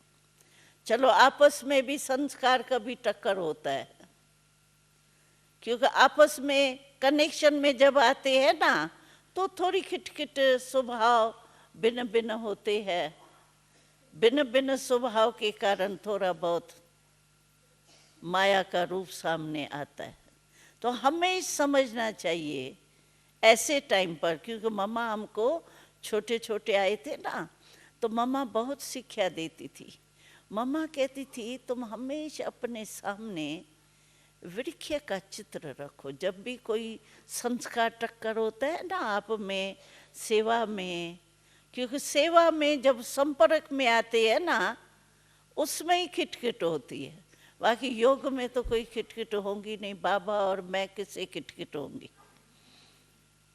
चलो आपस में भी संस्कार का भी टक्कर होता है, क्योंकि आपस में कनेक्शन में जब आते हैं ना तो थोड़ी खिटखिट स्वभाव भिन्न भिन्न होते हैं, भिन्न भिन्न स्वभाव के कारण थोड़ा बहुत माया का रूप सामने आता है। तो हमें समझना चाहिए ऐसे टाइम पर, क्योंकि मम्मा हमको छोटे छोटे आए थे ना, तो मम्मा बहुत शिक्षा देती थी। मम्मा कहती थी तुम हमेशा अपने सामने वृक्ष का चित्र रखो, जब भी कोई संस्कार टक्कर होता है ना आप में, सेवा में, क्योंकि सेवा में जब संपर्क में आते हैं ना उसमें ही खिटखिट होती है, बाकी योग में तो कोई खिटखिट होंगी नहीं, बाबा और मैं किससे खिटखिट होंगी।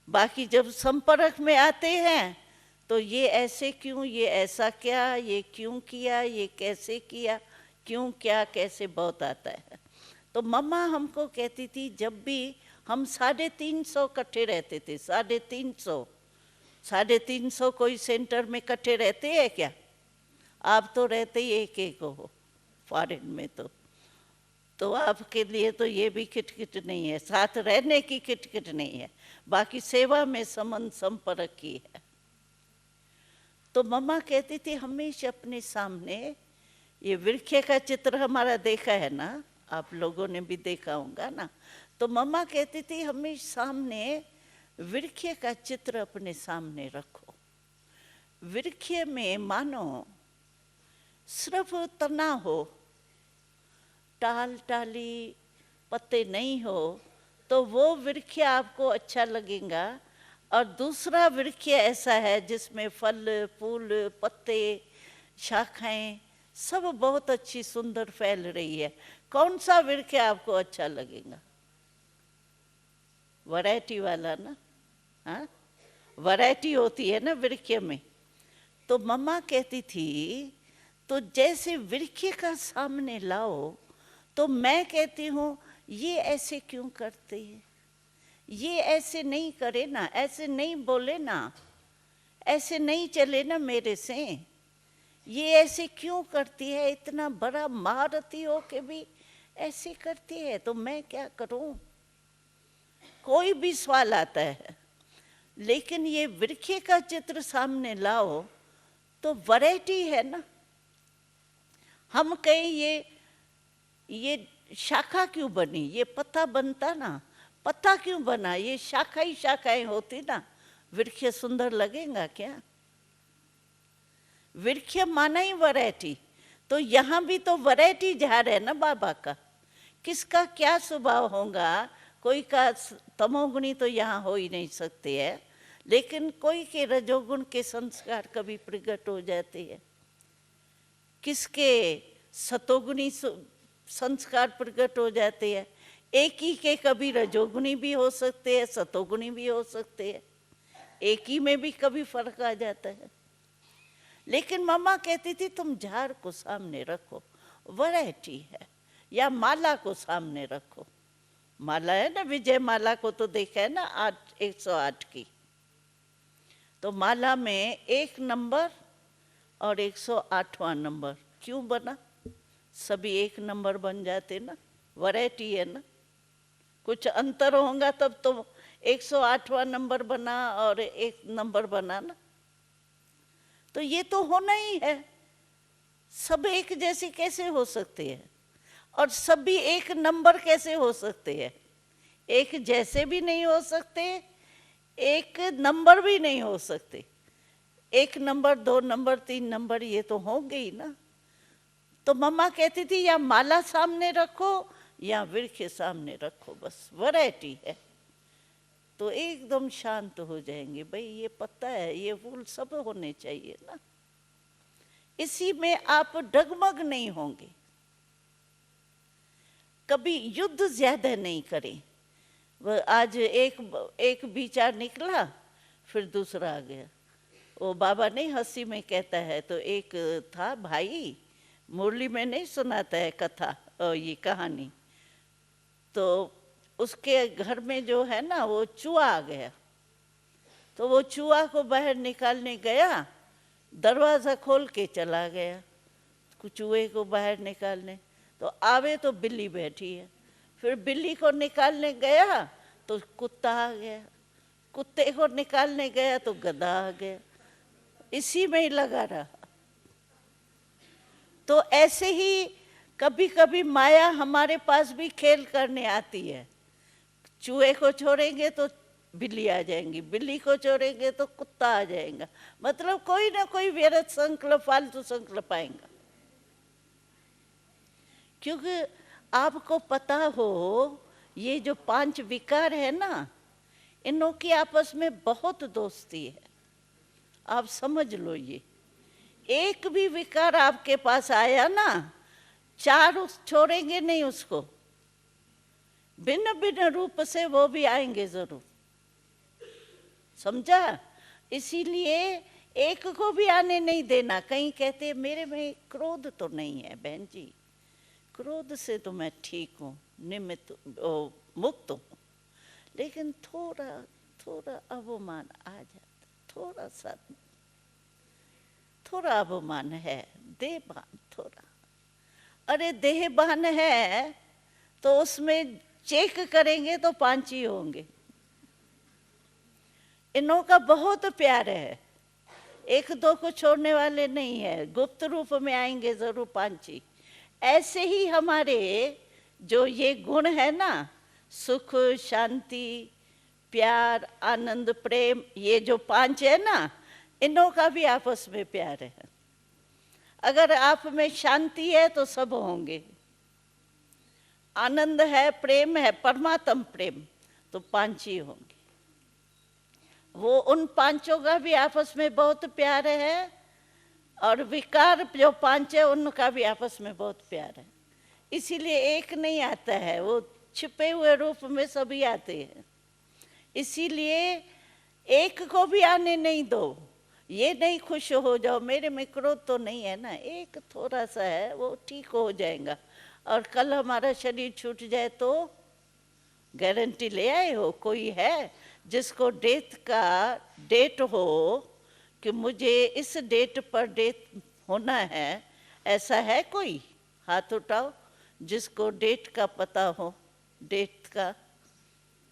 बाकी जब संपर्क में आते हैं तो ये ऐसे क्यों, ये ऐसा क्या, ये क्यों किया, ये कैसे किया, क्यों क्या कैसे बहुत आता है। तो मम्मा हमको कहती थी, जब भी हम 350 इकट्ठे रहते थे, 350 कोई सेंटर में इकट्ठे रहते हैं क्या? आप तो रहते ही एक एक हो फॉरेन में, तो आपके लिए तो ये भी खिटखिट नहीं है, साथ रहने की खिटखिट नहीं है, बाकी सेवा में संबंध संपर्क की है। तो मम्मा कहती थी हमेशा अपने सामने ये वृक्ष का चित्र हमारा देखा है ना, आप लोगों ने भी देखा होगा ना, तो मम्मा कहती थी हमेशा सामने वृक्ष का चित्र अपने सामने रखो। वृक्ष में मानो सिर्फ तना हो, टाल टाली पत्ते नहीं हो, तो वो वृक्ष आपको अच्छा लगेगा। और दूसरा वृक्ष ऐसा है जिसमें फल फूल पत्ते शाखाएं सब बहुत अच्छी सुंदर फैल रही है, कौन सा वृक्ष आपको अच्छा लगेगा? वैरायटी वाला ना, हाँ वैरायटी होती है ना वृक्ष में। तो मम्मा कहती थी तो जैसे वृक्ष का सामने लाओ, तो मैं कहती हूँ ये ऐसे क्यों करते हैं, ये ऐसे नहीं करे ना, ऐसे नहीं बोले ना, ऐसे नहीं चले ना मेरे से, ये ऐसे क्यों करती है, इतना बड़ा महारथी हो के भी ऐसे करती है, तो मैं क्या करूं? कोई भी सवाल आता है। लेकिन ये वृक्ष का चित्र सामने लाओ तो वैरायटी है ना। हम कहें ये शाखा क्यों बनी, ये पत्ता बनता ना, पत्ता क्यों बना? ये शाखा ही शाखाएं होती ना, वृक्ष सुंदर लगेगा क्या? वृक्ष माना ही वैरायटी, तो यहाँ भी तो वैरायटी झाड़ है ना बाबा का। किसका क्या स्वभाव होगा, कोई का तमोगुणी तो यहाँ हो ही नहीं सकते है, लेकिन कोई के रजोगुण के संस्कार कभी प्रकट हो जाते हैं, किसके सतोगुणी संस्कार प्रकट हो जाते हैं। एक ही के कभी रजोगुणी भी हो सकते हैं, सतोगुणी भी हो सकते हैं, एक ही में भी कभी फर्क आ जाता है। लेकिन मम्मा कहती थी तुम झाड़ को सामने रखो, वैरायटी है, या माला को सामने रखो। माला है ना, विजय माला को तो देखा है ना, 108 की। तो माला में 1 नंबर और 108वां नंबर क्यों बना? सभी 1 नंबर बन जाते ना, वैरायटी है ना। कुछ अंतर होगा तब तो 108वां नंबर बना और 1 नंबर बना ना। तो ये तो होना ही है, सब एक जैसे कैसे हो सकते हैं, और सभी 1 नंबर कैसे हो सकते हैं? एक जैसे भी नहीं हो सकते, 1 नंबर भी नहीं हो सकते। 1 नंबर, 2 नंबर, 3 नंबर, ये तो होंगे ही ना। तो मम्मा कहती थी या माला सामने रखो या वृक्ष सामने रखो, बस वैरायटी है। तो एकदम शांत हो जाएंगे, भाई ये पत्ता है, ये फूल, सब होने चाहिए ना। इसी में आप डगमग नहीं होंगे। कभी युद्ध ज्यादा नहीं करें। वह आज एक विचार निकला, फिर दूसरा आ गया। वो बाबा नहीं हंसी में कहता है, तो एक था भाई, मुरली में नहीं सुनाता है कथा, ये कहानी, तो उसके घर में जो है ना वो चूहा आ गया। तो वो चूहा को बाहर निकालने गया, दरवाज़ा खोल के चला गया चूहे को बाहर निकालने। तो आवे तो बिल्ली बैठी है, फिर बिल्ली को निकालने गया तो कुत्ता आ गया, कुत्ते को निकालने गया तो गधा आ गया, इसी में ही लगा रहा। तो ऐसे ही कभी कभी माया हमारे पास भी खेल करने आती है। चूहे को छोड़ेंगे तो बिल्ली आ जाएंगी, बिल्ली को छोड़ेंगे तो कुत्ता आ जाएगा, मतलब कोई ना कोई व्यर्थ संकल्प, फालतू संकल्प आएगा। क्योंकि आपको पता हो ये जो 5 विकार है ना, इनों की आपस में बहुत दोस्ती है, आप समझ लो। ये एक भी विकार आपके पास आया ना, 4 छोड़ेंगे नहीं उसको, भिन्न भिन्न रूप से वो भी आएंगे जरूर, समझा? इसीलिए एक को भी आने नहीं देना। कहीं कहते मेरे में क्रोध तो नहीं है बहन जी, क्रोध से तो मैं ठीक हूँ, निमित्त मुक्त हूँ, लेकिन थोड़ा थोड़ा अवमान आ जाता, थोड़ा अवमान है, देहभान थोड़ा। अरे देहभान है तो उसमें चेक करेंगे तो 5 ही होंगे। इनों का बहुत प्यार है, 1-2 को छोड़ने वाले नहीं है, गुप्त रूप में आएंगे जरूर 5 ही। ऐसे ही हमारे जो ये गुण है ना, सुख, शांति, प्यार, आनंद, प्रेम, ये जो 5 है ना, इनों का भी आपस में प्यार है। अगर आप में शांति है तो सब होंगे, आनंद है, प्रेम है, परमात्म प्रेम, तो 5 ही होंगे। वो उन 5 का भी आपस में बहुत प्यार है, और विकार जो 5 है उनका भी आपस में बहुत प्यार है। इसीलिए एक नहीं आता है, वो छिपे हुए रूप में सभी आते हैं। इसीलिए एक को भी आने नहीं दो, ये नहीं खुश हो जाओ मेरे में क्रोध तो नहीं है ना, एक थोड़ा सा है, वो ठीक हो जाएगा। और कल हमारा शरीर छूट जाए तो गारंटी ले आए हो? कोई है जिसको डेट हो कि मुझे इस डेट पर डेट होना है, ऐसा है कोई? हाथ उठाओ जिसको डेट का पता हो, डेट का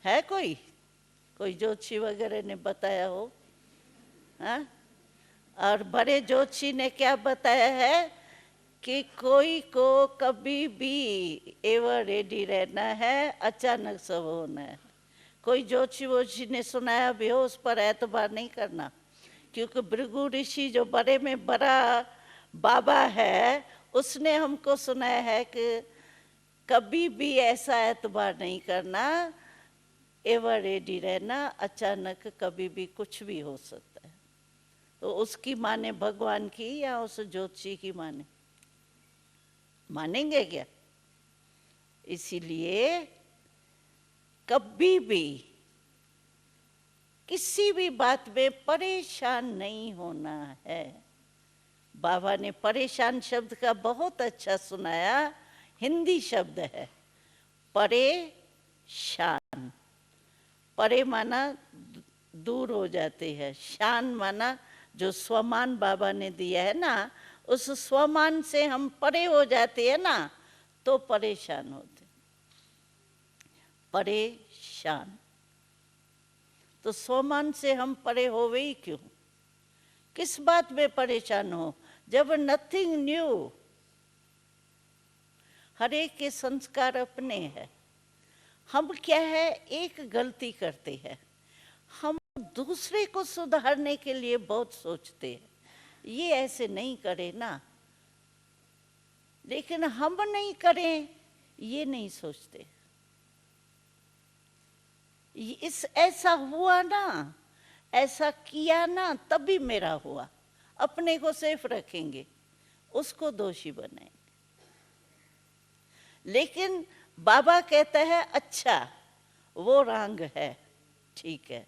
है कोई? कोई ज्योतिषी वगैरह ने बताया हो? हाँ? और बड़े ज्योतिषी ने क्या बताया है कि कोई को कभी भी एवर रेडी रहना है, अचानक सब होना है। कोई जोशी वोशी ने सुनाया भी हो उस पर एतबार नहीं करना, क्योंकि भृगु ऋषि जो बड़े में बड़ा बाबा है उसने हमको सुनाया है कि कभी भी ऐसा एतबार नहीं करना, एवर रेडी रहना, अचानक कभी भी कुछ भी हो सकता है। तो उसकी माने भगवान की या उस ज्योतिषी की माने, मानेंगे क्या? इसीलिए कभी भी किसी भी बात में परेशान नहीं होना है। बाबा ने परेशान शब्द का बहुत अच्छा सुनाया, हिंदी शब्द है परेशान। परे माना दूर हो जाते हैं, शान माना जो स्वमान बाबा ने दिया है ना, उस स्वमान से हम परे हो जाते हैं ना, तो परेशान होते। परेशान, तो स्वमान से हम परे हो ही क्यों? किस बात में परेशान हो? जब नथिंग न्यू, हर एक के संस्कार अपने हैं। हम क्या है, एक गलती करते हैं, हम दूसरे को सुधारने के लिए बहुत सोचते हैं, ये ऐसे नहीं करे ना, लेकिन हम नहीं करें ये नहीं सोचते। इस ऐसा हुआ ना, ऐसा किया ना, तभी मेरा हुआ। अपने को सेफ रखेंगे, उसको दोषी बनाएंगे। लेकिन बाबा कहता है अच्छा वो रंग है, ठीक है,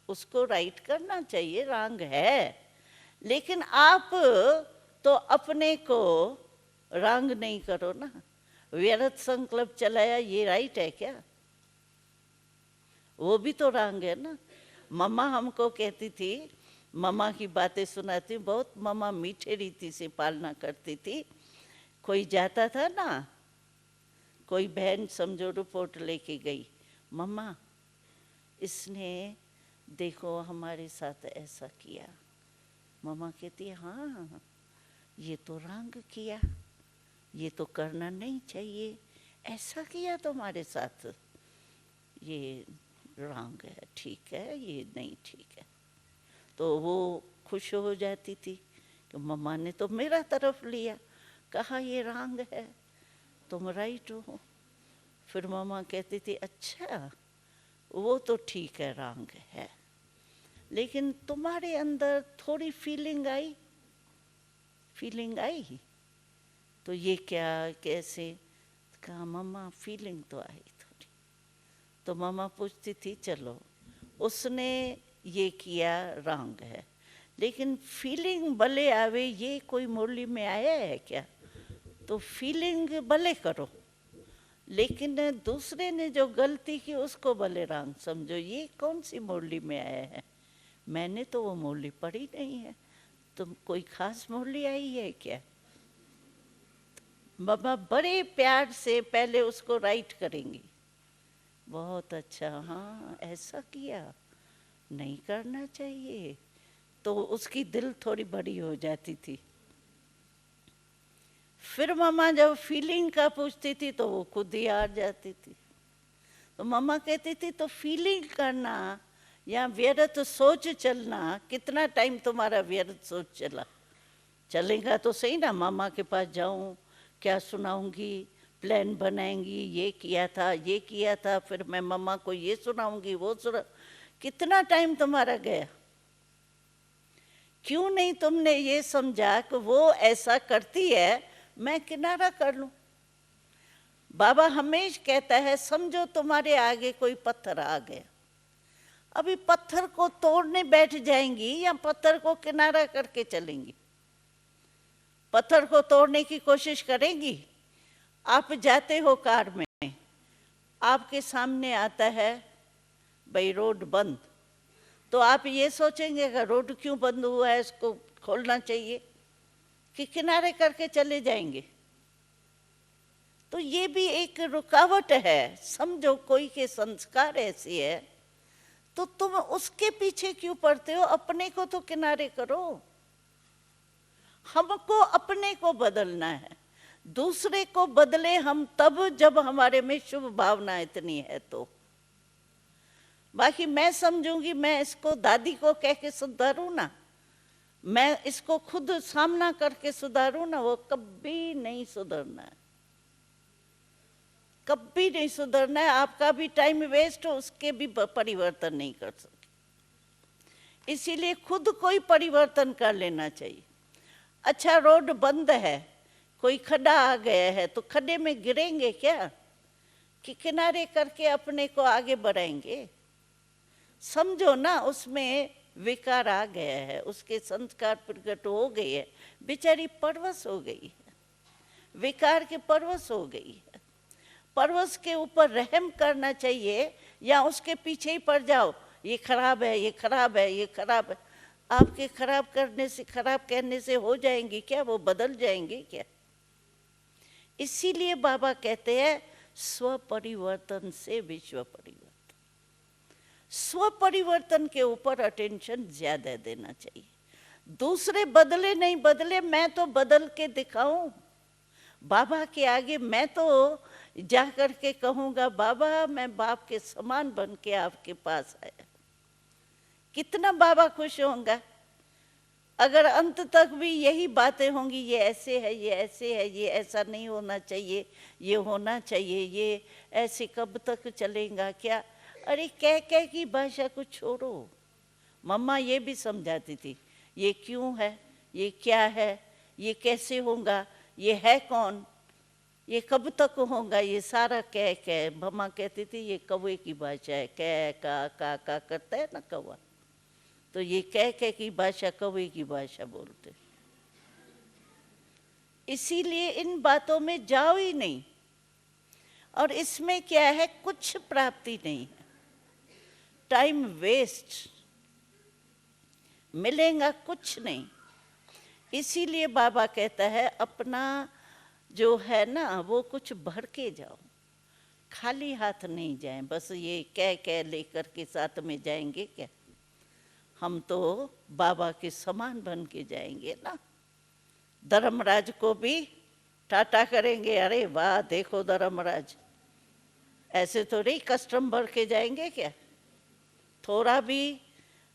उसको राइट करना चाहिए, रंग है, लेकिन आप तो अपने को रंग नहीं करो ना। व्यर्थ संकल्प चलाया, ये राइट है क्या? वो भी तो रंग है ना। मम्मा हमको कहती थी, मम्मा की बातें सुनाती, बहुत मम्मा मीठे रीति से पालना करती थी। कोई जाता था ना, कोई बहन समझो रिपोर्ट लेके गई, मम्मा इसने देखो हमारे साथ ऐसा किया। मम्मा कहती है हाँ ये तो रंग किया, ये तो करना नहीं चाहिए, ऐसा किया तुम्हारे साथ, ये रंग है, ठीक है, ये नहीं ठीक है। तो वो खुश हो जाती थी कि मम्मा ने तो मेरा तरफ लिया, कहा ये रंग है, तुम राइट हो। फिर मम्मा कहती थी अच्छा वो तो ठीक है, रंग है, लेकिन तुम्हारे अंदर थोड़ी फीलिंग आई, फीलिंग आई तो ये क्या, कैसे? कहा मम्मा फीलिंग तो आई थोड़ी। तो मम्मा पूछती थी चलो उसने ये किया, रंग है, लेकिन फीलिंग भले आवे, ये कोई मुरली में आया है क्या? तो फीलिंग भले करो, लेकिन दूसरे ने जो गलती की उसको भले रंग समझो, ये कौन सी मुरली में आया है? मैंने तो वो मुरली पढ़ी नहीं है, तुम कोई खास मुरली आई है क्या? मम्मा बड़े प्यार से पहले उसको राइट करेंगी, बहुत अच्छा, हाँ ऐसा किया, नहीं करना चाहिए। तो उसकी दिल थोड़ी बड़ी हो जाती थी। फिर मम्मा जब फीलिंग का पूछती थी तो वो खुद ही हार जाती थी। तो मम्मा कहती थी तो फीलिंग करना या व्यर्थ सोच चलना, कितना टाइम तुम्हारा व्यर्थ सोच चला? चलेगा तो सही ना, मामा के पास जाऊं, क्या सुनाऊंगी, प्लान बनाएंगी, ये किया था, ये किया था, फिर मैं मम्मा को ये सुनाऊंगी, वो सुना, कितना टाइम तुम्हारा गया? क्यों नहीं तुमने ये समझा कि वो ऐसा करती है, मैं किनारा कर लूं? बाबा हमेशा कहता है समझो तुम्हारे आगे कोई पत्थर आ गया, अभी पत्थर को तोड़ने बैठ जाएंगी या पत्थर को किनारा करके चलेंगी? पत्थर को तोड़ने की कोशिश करेंगी। आप जाते हो कार में, आपके सामने आता है भाई रोड बंद, तो आप ये सोचेंगे कि रोड क्यों बंद हुआ है, इसको खोलना चाहिए, कि किनारे करके चले जाएंगे? तो ये भी एक रुकावट है। समझो कोई के संस्कार ऐसे है तो तुम उसके पीछे क्यों पड़ते हो? अपने को तो किनारे करो। हमको अपने को बदलना है, दूसरे को बदले हम तब जब हमारे में शुभ भावना इतनी है। तो बाकी मैं समझूंगी मैं इसको दादी को कह के सुधारूं ना, मैं इसको खुद सामना करके सुधारूं ना, वो कभी नहीं सुधरना है, कभी नहीं सुधरना है। आपका भी टाइम वेस्ट हो, उसके भी परिवर्तन नहीं कर सकते। इसीलिए खुद कोई परिवर्तन कर लेना चाहिए। अच्छा, रोड बंद है, कोई खड्डा आ गया है, तो खड्डे में गिरेंगे क्या कि किनारे करके अपने को आगे बढ़ाएंगे? समझो ना, उसमें विकार आ गया है, उसके संस्कार प्रकट हो गए है, बेचारी परवश हो गई है, विकार के परवश हो गई है। परवश के ऊपर रहम करना चाहिए, या उसके पीछे ही पड़ जाओ, ये खराब है, ये खराब है, ये खराब है। आपके खराब करने से, खराब कहने से हो जाएंगी क्या? वो बदल जाएंगे क्या? इसीलिए बाबा कहते हैं स्व परिवर्तन से विश्व परिवर्तन। स्व परिवर्तन के ऊपर अटेंशन ज्यादा देना चाहिए। दूसरे बदले नहीं बदले, मैं तो बदल के दिखाऊं बाबा के आगे। मैं तो जा कर के कहूँगा, बाबा मैं बाप के समान बन के आपके पास आया। कितना बाबा खुश होंगे अगर अंत तक भी यही बातें होंगी, ये ऐसे है, ये ऐसे है, ये ऐसा नहीं होना चाहिए, ये होना चाहिए, ये ऐसे कब तक चलेगा क्या? अरे कह कह की भाषा को छोड़ो। मम्मा ये भी समझाती थी, ये क्यों है, ये क्या है, ये कैसे होगा, ये है कौन, ये कब तक होगा, ये सारा कह कह। मम्मा कहती थी ये कौवे की भाषा है, कह का करता है ना कौवा, तो ये कह कह की भाषा कौवे की भाषा बोलते। इसीलिए इन बातों में जाओ ही नहीं। और इसमें क्या है, कुछ प्राप्ति नहीं है, टाइम वेस्ट, मिलेगा कुछ नहीं। इसीलिए बाबा कहता है अपना जो है ना वो कुछ भर के जाओ, खाली हाथ नहीं जाए। बस ये कह लेकर के साथ में जाएंगे क्या? हम तो बाबा के समान बन के जाएंगे ना। धर्मराज को भी टाटा करेंगे, अरे वाह देखो धर्मराज, ऐसे तो नहीं कस्टम भर के जाएंगे क्या? थोड़ा भी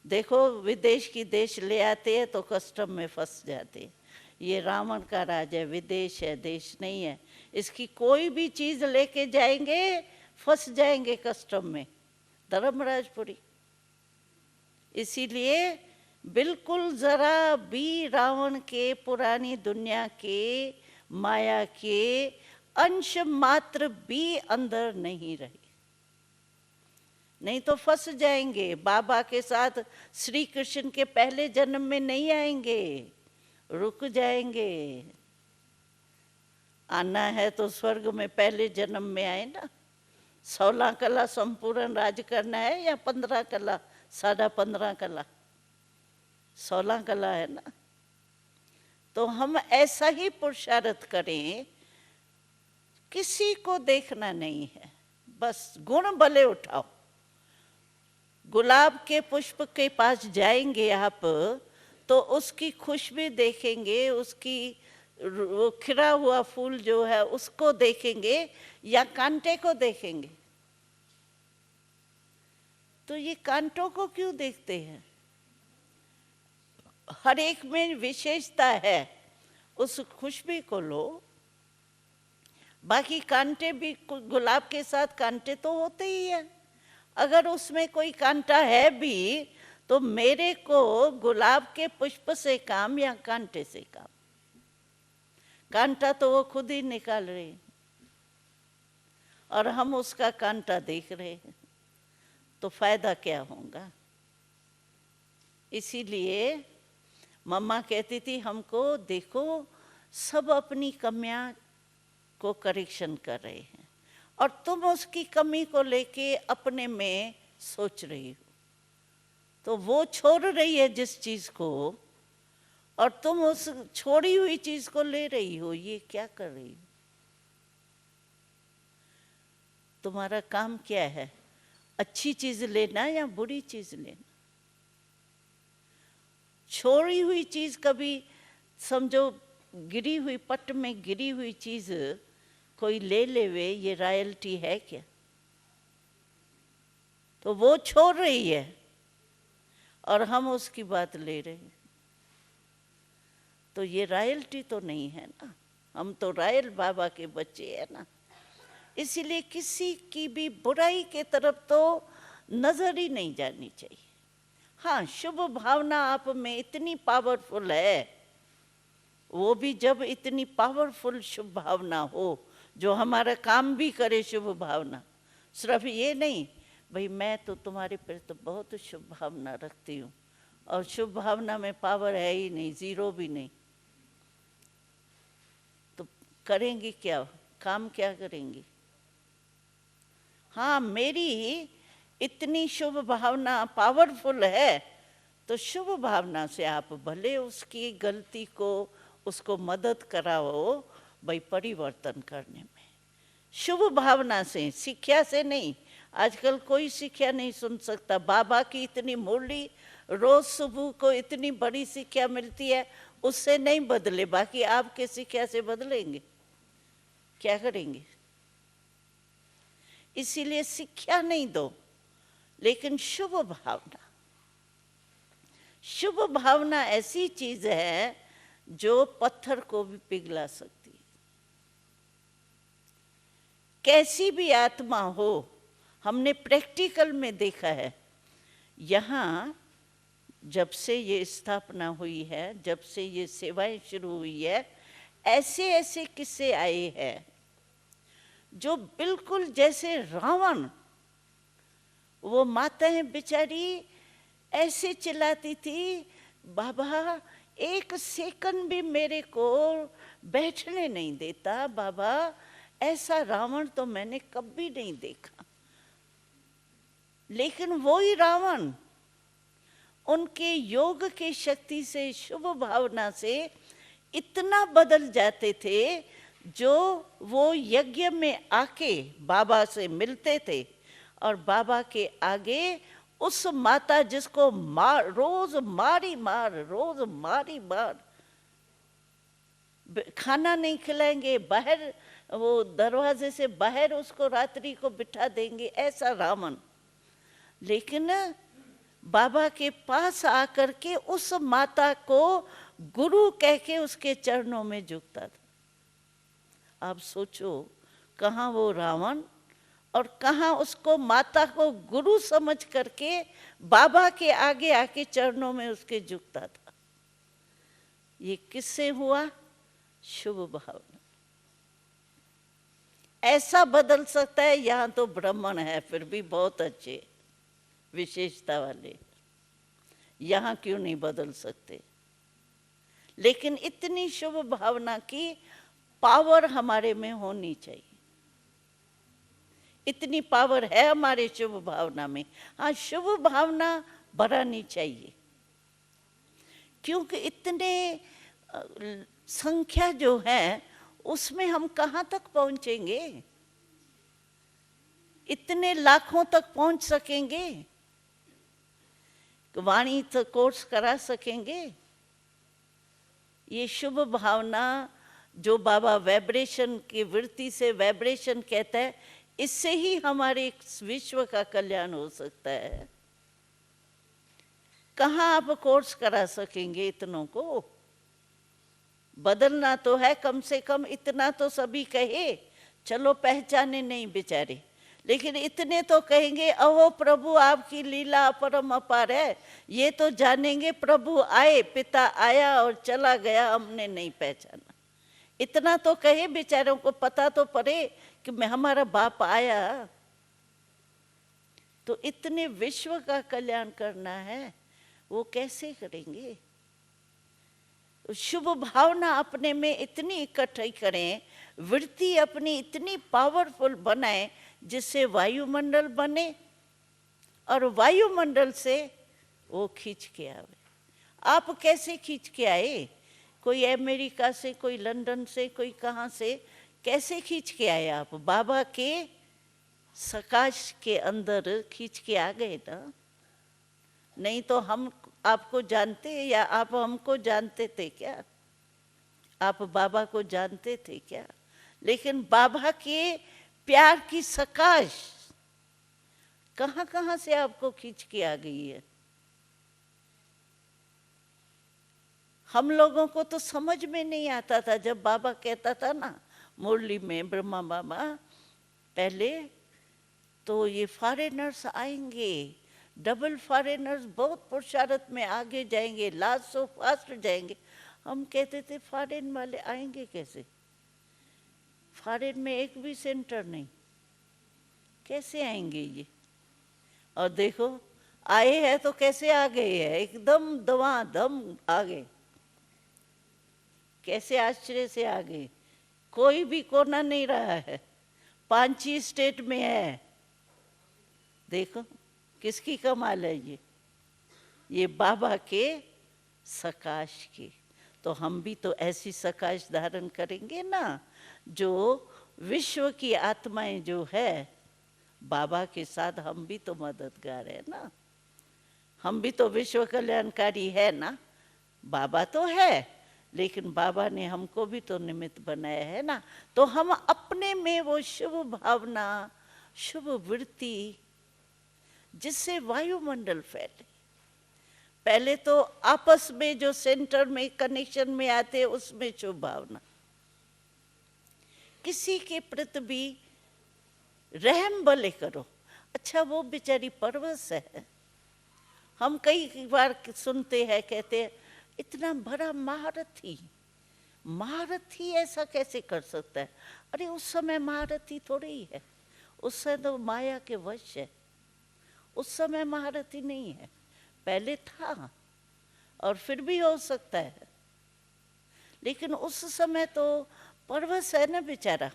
देखो, विदेश की देश ले आते हैं तो कस्टम में फंस जाते हैं। ये रावण का राज है, विदेश है, देश नहीं है। इसकी कोई भी चीज लेके जाएंगे फंस जाएंगे कस्टम में, धर्मराजपुरी। इसीलिए बिल्कुल जरा भी रावण के, पुरानी दुनिया के, माया के अंश मात्र भी अंदर नहीं रहे, नहीं तो फंस जाएंगे। बाबा के साथ श्री कृष्ण के पहले जन्म में नहीं आएंगे, रुक जाएंगे। आना है तो स्वर्ग में पहले जन्म में आए ना। 16 कला संपूर्ण राज करना है या 15 कला, 15.5 कला? 16 कला है ना। तो हम ऐसा ही पुरुषार्थ करें, किसी को देखना नहीं है, बस गुण भले उठाओ। गुलाब के पुष्प के पास जाएंगे आप तो उसकी खुशबू देखेंगे, उसकी वो खिला हुआ फूल जो है उसको देखेंगे या कांटे को देखेंगे? तो ये कांटों को क्यों देखते हैं? हर एक में विशेषता है, उस खुशबू को लो। बाकी कांटे भी, गुलाब के साथ कांटे तो होते ही हैं। अगर उसमें कोई कांटा है भी तो मेरे को गुलाब के पुष्प से काम या कांटे से काम? कांटा तो वो खुद ही निकाल रहे हैं और हम उसका कांटा देख रहे हैं, तो फायदा क्या होगा? इसीलिए मम्मा कहती थी हमको, देखो सब अपनी कमियां को करेक्शन कर रहे हैं और तुम उसकी कमी को लेके अपने में सोच रही हो, तो वो छोड़ रही है जिस चीज को और तुम उस छोड़ी हुई चीज को ले रही हो। ये क्या कर रही हो? तुम्हारा काम क्या है? अच्छी चीज लेना या बुरी चीज लेना? छोड़ी हुई चीज कभी समझो, गिरी हुई पट में गिरी हुई चीज कोई ले लेवे, ये रॉयल्टी है क्या? तो वो छोड़ रही है और हम उसकी बात ले रहे हैं। तो ये रॉयल्टी तो नहीं है ना, हम तो रॉयल बाबा के बच्चे हैं ना। इसीलिए किसी की भी बुराई के तरफ तो नजर ही नहीं जानी चाहिए। हाँ, शुभ भावना आप में इतनी पावरफुल है, वो भी जब इतनी पावरफुल शुभ भावना हो जो हमारा काम भी करे शुभ भावना, सिर्फ ये नहीं भाई मैं तो तुम्हारे पर तो बहुत शुभ भावना रखती हूँ और शुभ भावना में पावर है ही नहीं, जीरो भी नहीं, तो करेंगी क्या, काम क्या करेंगी? हाँ, मेरी इतनी शुभ भावना पावरफुल है तो शुभ भावना से आप भले उसकी गलती को उसको मदद कराओ भाई परिवर्तन करने में, शुभ भावना से, शिक्षा से नहीं। आजकल कोई शिक्षा नहीं सुन सकता। बाबा की इतनी मुरली रोज सुबह को इतनी बड़ी शिक्षा मिलती है, उससे नहीं बदले, बाकी आपके शिक्षा से बदलेंगे, क्या करेंगे? इसीलिए शिक्षा नहीं दो, लेकिन शुभ भावना। शुभ भावना ऐसी चीज है जो पत्थर को भी पिघला सकती है। कैसी भी आत्मा हो, हमने प्रैक्टिकल में देखा है। यहाँ जब से ये स्थापना हुई है, जब से ये सेवाएं शुरू हुई है, ऐसे ऐसे किस्से आए हैं जो बिल्कुल जैसे रावण, वो माताएं बेचारी ऐसे चिल्लाती थी, बाबा एक सेकंड भी मेरे को बैठने नहीं देता, बाबा ऐसा रावण तो मैंने कभी नहीं देखा। लेकिन वही रावण उनके योग की शक्ति से, शुभ भावना से इतना बदल जाते थे, जो वो यज्ञ में आके बाबा से मिलते थे और बाबा के आगे उस माता जिसको रोज मारी मार खाना नहीं खिलाएंगे, बाहर वो दरवाजे से बाहर उसको रात्रि को बिठा देंगे, ऐसा रावण। लेकिन बाबा के पास आकर के उस माता को गुरु कह के उसके चरणों में झुकता था। आप सोचो, कहाँ वो रावण और कहाँ उसको माता को गुरु समझ करके बाबा के आगे आके चरणों में उसके झुकता था। ये किससे हुआ? शुभ भावना। ऐसा बदल सकता है। यहाँ तो ब्राह्मण है फिर भी बहुत अच्छे विशेषता वाले, यहाँ क्यों नहीं बदल सकते? लेकिन इतनी शुभ भावना की पावर हमारे में होनी चाहिए। इतनी पावर है हमारे शुभ भावना में। हाँ, शुभ भावना बढ़ानी चाहिए, क्योंकि इतने संख्या जो है उसमें हम कहाँ तक पहुंचेंगे? इतने लाखों तक पहुंच सकेंगे? वाणी तो कोर्स करा सकेंगे? ये शुभ भावना जो बाबा वाइब्रेशन की वृत्ति से वाइब्रेशन कहता है, इससे ही हमारे विश्व का कल्याण हो सकता है। कहाँ आप कोर्स करा सकेंगे इतनों को? बदलना तो है, कम से कम इतना तो सभी कहे, चलो पहचाने नहीं बेचारे, लेकिन इतने तो कहेंगे अहो प्रभु आपकी लीला परम अपार है, ये तो जानेंगे प्रभु आए, पिता आया और चला गया, हमने नहीं पहचाना। इतना तो कहे, बेचारों को पता तो पड़े कि मैं हमारा बाप आया। तो इतने विश्व का कल्याण करना है, वो कैसे करेंगे? शुभ भावना अपने में इतनी इकट्ठी करें, वृत्ति अपनी इतनी पावरफुल बनाए जिससे वायुमंडल बने और वायुमंडल से वो खींच के आवे। आप कैसे खींच के आए? कोई अमेरिका से, कोई लंदन से, कोई कहाँ से, कैसे खींच के आए आप? बाबा के सकाश के अंदर खींच के आ गए ना। नहीं तो हम आपको जानते या आप हमको जानते थे क्या? आप बाबा को जानते थे क्या? लेकिन बाबा के प्यार की सकाश कहाँ कहाँ से आपको खींच के आ गई है। हम लोगों को तो समझ में नहीं आता था जब बाबा कहता था ना मुरली में, ब्रह्मा बाबा, पहले तो ये फॉरेनर्स आएंगे, डबल फॉरेनर्स बहुत पुरुषार्थ में आगे जाएंगे, लास्ट सो फास्ट जाएंगे। हम कहते थे फॉरेन वाले आएंगे कैसे, फॉरेन में एक भी सेंटर नहीं, कैसे आएंगे ये। और देखो आए हैं तो कैसे आ गए हैं, एकदम दमादम आ गए, कैसे आश्चर्य से आ गए। कोई भी कोना नहीं रहा है, 5 ही स्टेट में है। देखो किसकी कमाल है ये बाबा के सकाश की। तो हम भी तो ऐसी सकाश धारण करेंगे ना, जो विश्व की आत्माएं जो है बाबा के साथ, हम भी तो मददगार है ना, हम भी तो विश्व कल्याणकारी है ना। बाबा तो है, लेकिन बाबा ने हमको भी तो निमित्त बनाया है ना। तो हम अपने में वो शुभ भावना, शुभ वृत्ति, जिससे वायुमंडल फैले। पहले तो आपस में जो सेंटर में कनेक्शन में आते, उसमें शुभ भावना, किसी के प्रति भी रहम भले करो। अच्छा वो बेचारी परवश है, हम कई बार सुनते हैं, कहते हैं इतना बड़ा महारथी, महारथी ऐसा कैसे कर सकता है। अरे उस समय महारथी थोड़ी ही है, उस समय तो माया के वश है, उस समय महारथी नहीं है, पहले था और फिर भी हो सकता है। लेकिन उस समय तो परवश है ना बेचारा,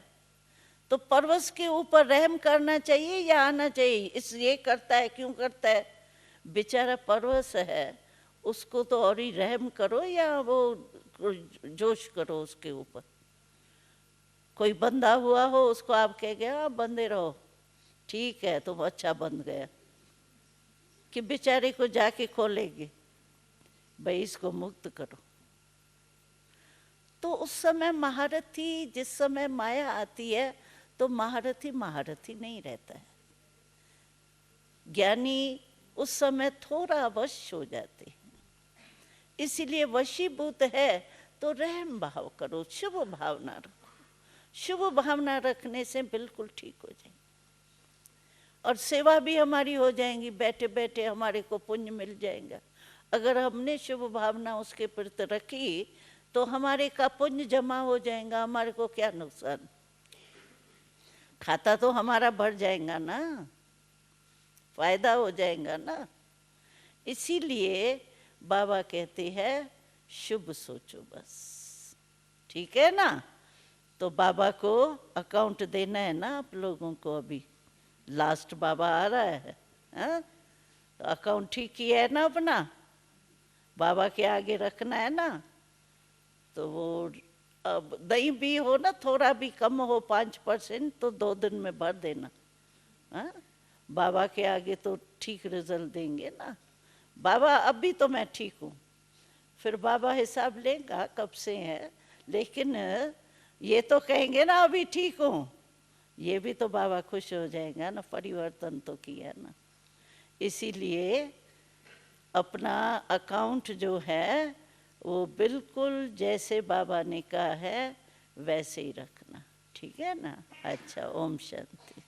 तो परवश के ऊपर रहम करना चाहिए या आना चाहिए, इस ये करता है क्यों करता है, बेचारा परवश है, उसको तो और ही रहम करो या वो जोश करो उसके ऊपर। कोई बंधा हुआ हो, उसको आप कह गए हाँ बंधे रहो, ठीक है तुम अच्छा बंध गया, कि बेचारे को जाके खोलेंगे भाई इसको मुक्त करो। तो उस समय महारथी, जिस समय माया आती है तो महारथी महारथी नहीं रहता है। ज्ञानी उस समय थोड़ा वश हो जाते हैं, इसीलिए वशीभूत है तो रहम भाव करो, शुभ भावना रखो। शुभ भावना रखने से बिल्कुल ठीक हो जाएंगे और सेवा भी हमारी हो जाएंगी, बैठे बैठे हमारे को पुण्य मिल जाएगा। अगर हमने शुभ भावना उसके प्रति रखी तो हमारे का पुण्य जमा हो जाएगा, हमारे को क्या नुकसान, खाता तो हमारा भर जाएगा ना, फायदा हो जाएगा ना। इसीलिए बाबा कहते हैं शुभ सोचो बस, ठीक है ना। तो बाबा को अकाउंट देना है ना आप लोगों को, अभी लास्ट बाबा आ रहा है, हाँ? तो अकाउंट ठीक किया है ना अपना, बाबा के आगे रखना है ना। तो वो अब नहीं भी हो ना, थोड़ा भी कम हो 5%, तो 2 दिन में भर देना, हाँ? बाबा के आगे तो ठीक रिजल्ट देंगे ना। बाबा अभी तो मैं ठीक हूँ, फिर बाबा हिसाब लेगा कब से है, लेकिन ये तो कहेंगे ना अभी ठीक हूँ, ये भी तो बाबा खुश हो जाएगा ना, परिवर्तन तो किया ना। इसीलिए अपना अकाउंट जो है वो बिल्कुल जैसे बाबा ने कहा है वैसे ही रखना, ठीक है ना। अच्छा, ओम शांति।